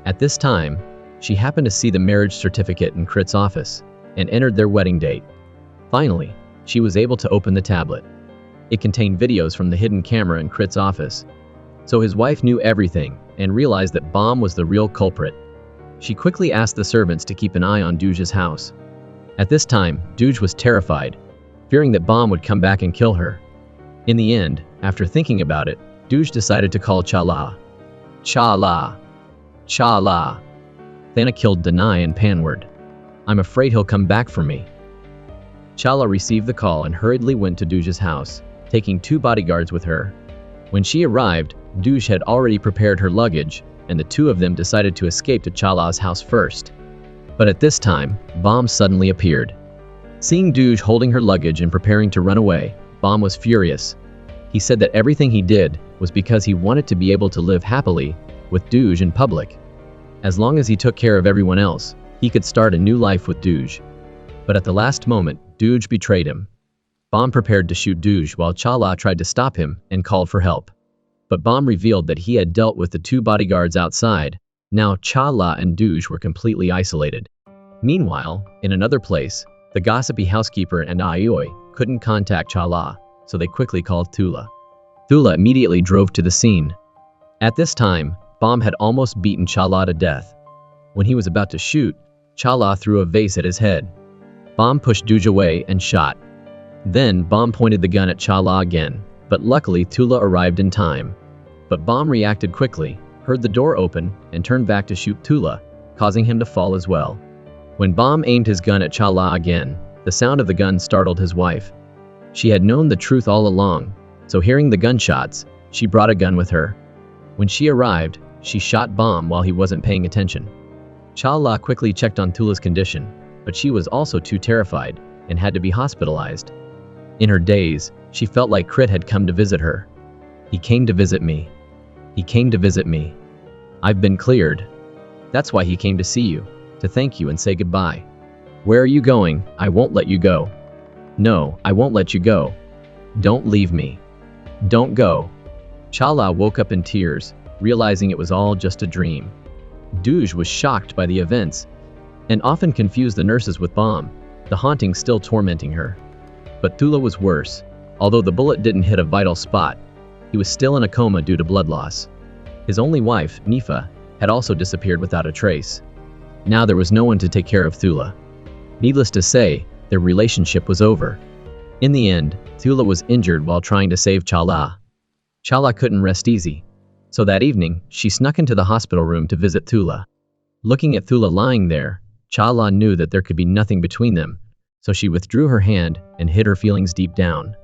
At this time, she happened to see the marriage certificate in Crit's office and entered their wedding date. Finally, she was able to open the tablet. It contained videos from the hidden camera in Crit's office. So his wife knew everything and realized that Bomb was the real culprit. She quickly asked the servants to keep an eye on Douche's house. At this time, Douche was terrified, fearing that Bomb would come back and kill her. In the end, after thinking about it, Douche decided to call Chala. Chala. Chala. Thana killed Denai and Panward. I'm afraid he'll come back for me. Chala received the call and hurriedly went to Douche's house, taking 2 bodyguards with her. When she arrived, Douche had already prepared her luggage, and the two of them decided to escape to Chala's house first. But at this time, Bomb suddenly appeared. Seeing Douche holding her luggage and preparing to run away, Bomb was furious. He said that everything he did was because he wanted to be able to live happily with Douche in public. As long as he took care of everyone else, he could start a new life with Douche. But at the last moment, Douche betrayed him. Bomb prepared to shoot Douche while Chala tried to stop him and called for help. But Bomb revealed that he had dealt with the 2 bodyguards outside. Now Chala and Douche were completely isolated. Meanwhile, in another place, the gossipy housekeeper and Aoi couldn't contact Chala, so they quickly called Thula. Thula immediately drove to the scene. At this time, Bomb had almost beaten Chala to death. When he was about to shoot, Chala threw a vase at his head. Bomb pushed Douche away and shot. Then Bomb pointed the gun at Chala again, but luckily Thula arrived in time. But Bomb reacted quickly, heard the door open, and turned back to shoot Thula, causing him to fall as well. When Bomb aimed his gun at Chala again, the sound of the gun startled his wife. She had known the truth all along, so hearing the gunshots, she brought a gun with her. When she arrived, she shot Bomb while he wasn't paying attention. Chala quickly checked on Thula's condition, but she was also too terrified and had to be hospitalized. In her daze, she felt like Crit had come to visit her. He came to visit me. He came to visit me. I've been cleared. That's why he came to see you, to thank you and say goodbye. Where are you going? I won't let you go. No, I won't let you go. Don't leave me. Don't go. Chala woke up in tears, realizing it was all just a dream. Duj was shocked by the events and often confused the nurses with Bomb, the haunting still tormenting her. But Thula was worse. Although the bullet didn't hit a vital spot, he was still in a coma due to blood loss. His only wife, Nifa, had also disappeared without a trace. Now there was no one to take care of Thula. Needless to say, their relationship was over. In the end, Thula was injured while trying to save Chala. Chala couldn't rest easy, so that evening, she snuck into the hospital room to visit Thula. Looking at Thula lying there, Chala knew that there could be nothing between them, so she withdrew her hand and hid her feelings deep down.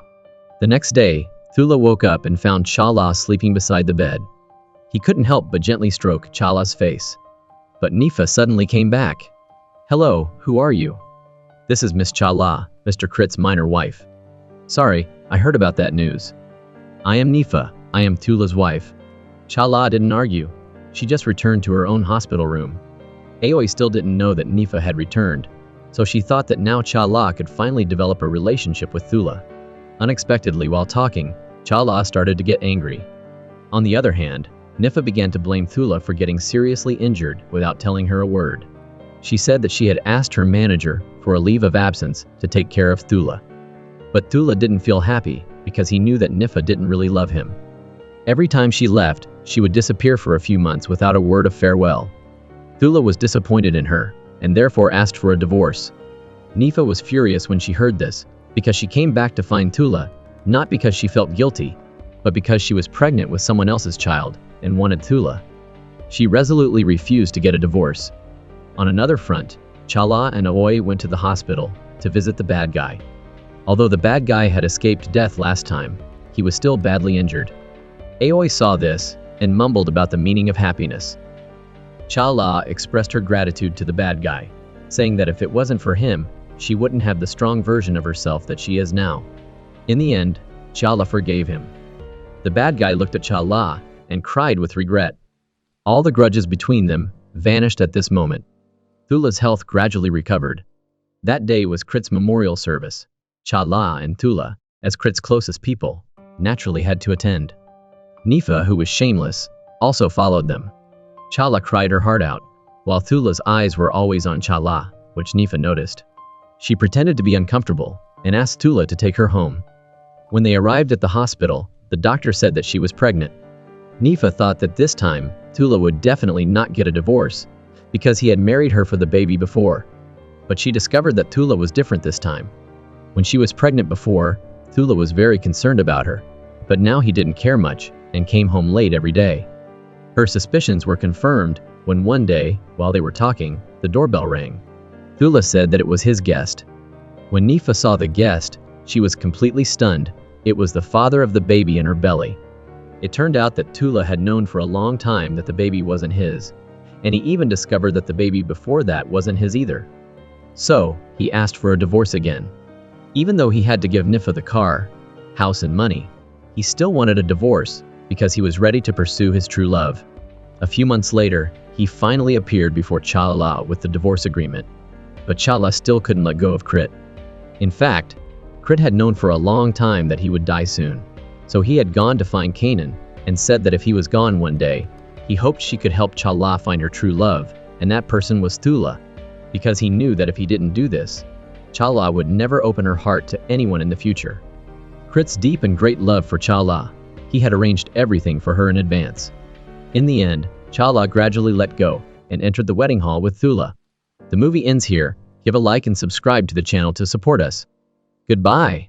The next day, Thula woke up and found Chala sleeping beside the bed. He couldn't help but gently stroke Chala's face. But Nifa suddenly came back. Hello, who are you? This is Miss Chala, Mr. Krit's minor wife. Sorry, I heard about that news. I am Nifa, I am Thula's wife. Chala didn't argue. She just returned to her own hospital room. Aoi still didn't know that Nifa had returned, so she thought that now Chala could finally develop a relationship with Thula. Unexpectedly, while talking, Chala started to get angry. On the other hand, Nifa began to blame Thula for getting seriously injured without telling her a word. She said that she had asked her manager for a leave of absence to take care of Thula. But Thula didn't feel happy because he knew that Nifa didn't really love him. Every time she left, she would disappear for a few months without a word of farewell. Thula was disappointed in her and therefore asked for a divorce. Nifa was furious when she heard this because she came back to find Thula, not because she felt guilty, but because she was pregnant with someone else's child and wanted Thula. She resolutely refused to get a divorce. On another front, Chala and Aoi went to the hospital to visit the bad guy. Although the bad guy had escaped death last time, he was still badly injured. Aoi saw this and mumbled about the meaning of happiness. Chala expressed her gratitude to the bad guy, saying that if it wasn't for him, she wouldn't have the strong version of herself that she is now. In the end, Chala forgave him. The bad guy looked at Chala and cried with regret. All the grudges between them vanished at this moment. Thula's health gradually recovered. That day was Krit's memorial service. Chala and Thula, as Krit's closest people, naturally had to attend. Nifa, who was shameless, also followed them. Chala cried her heart out, while Thula's eyes were always on Chala, which Nifa noticed. She pretended to be uncomfortable and asked Thula to take her home. When they arrived at the hospital, the doctor said that she was pregnant. Nifa thought that this time, Thula would definitely not get a divorce, because he had married her for the baby before. But she discovered that Thula was different this time. When she was pregnant before, Thula was very concerned about her, but now he didn't care much and came home late every day. Her suspicions were confirmed when one day, while they were talking, the doorbell rang. Thula said that it was his guest. When Nifa saw the guest, she was completely stunned. It was the father of the baby in her belly. It turned out that Thula had known for a long time that the baby wasn't his, and he even discovered that the baby before that wasn't his either. So, he asked for a divorce again. Even though he had to give Nifa the car, house and money, he still wanted a divorce because he was ready to pursue his true love. A few months later, he finally appeared before Chala with the divorce agreement, but Chala still couldn't let go of Krit. In fact, Krit had known for a long time that he would die soon, so he had gone to find Kanan and said that if he was gone one day, he hoped she could help Chala find her true love, and that person was Thula, because he knew that if he didn't do this, Chala would never open her heart to anyone in the future. Krit's deep and great love for Chala, he had arranged everything for her in advance. In the end, Chala gradually let go and entered the wedding hall with Thula. The movie ends here. Give a like and subscribe to the channel to support us. Goodbye.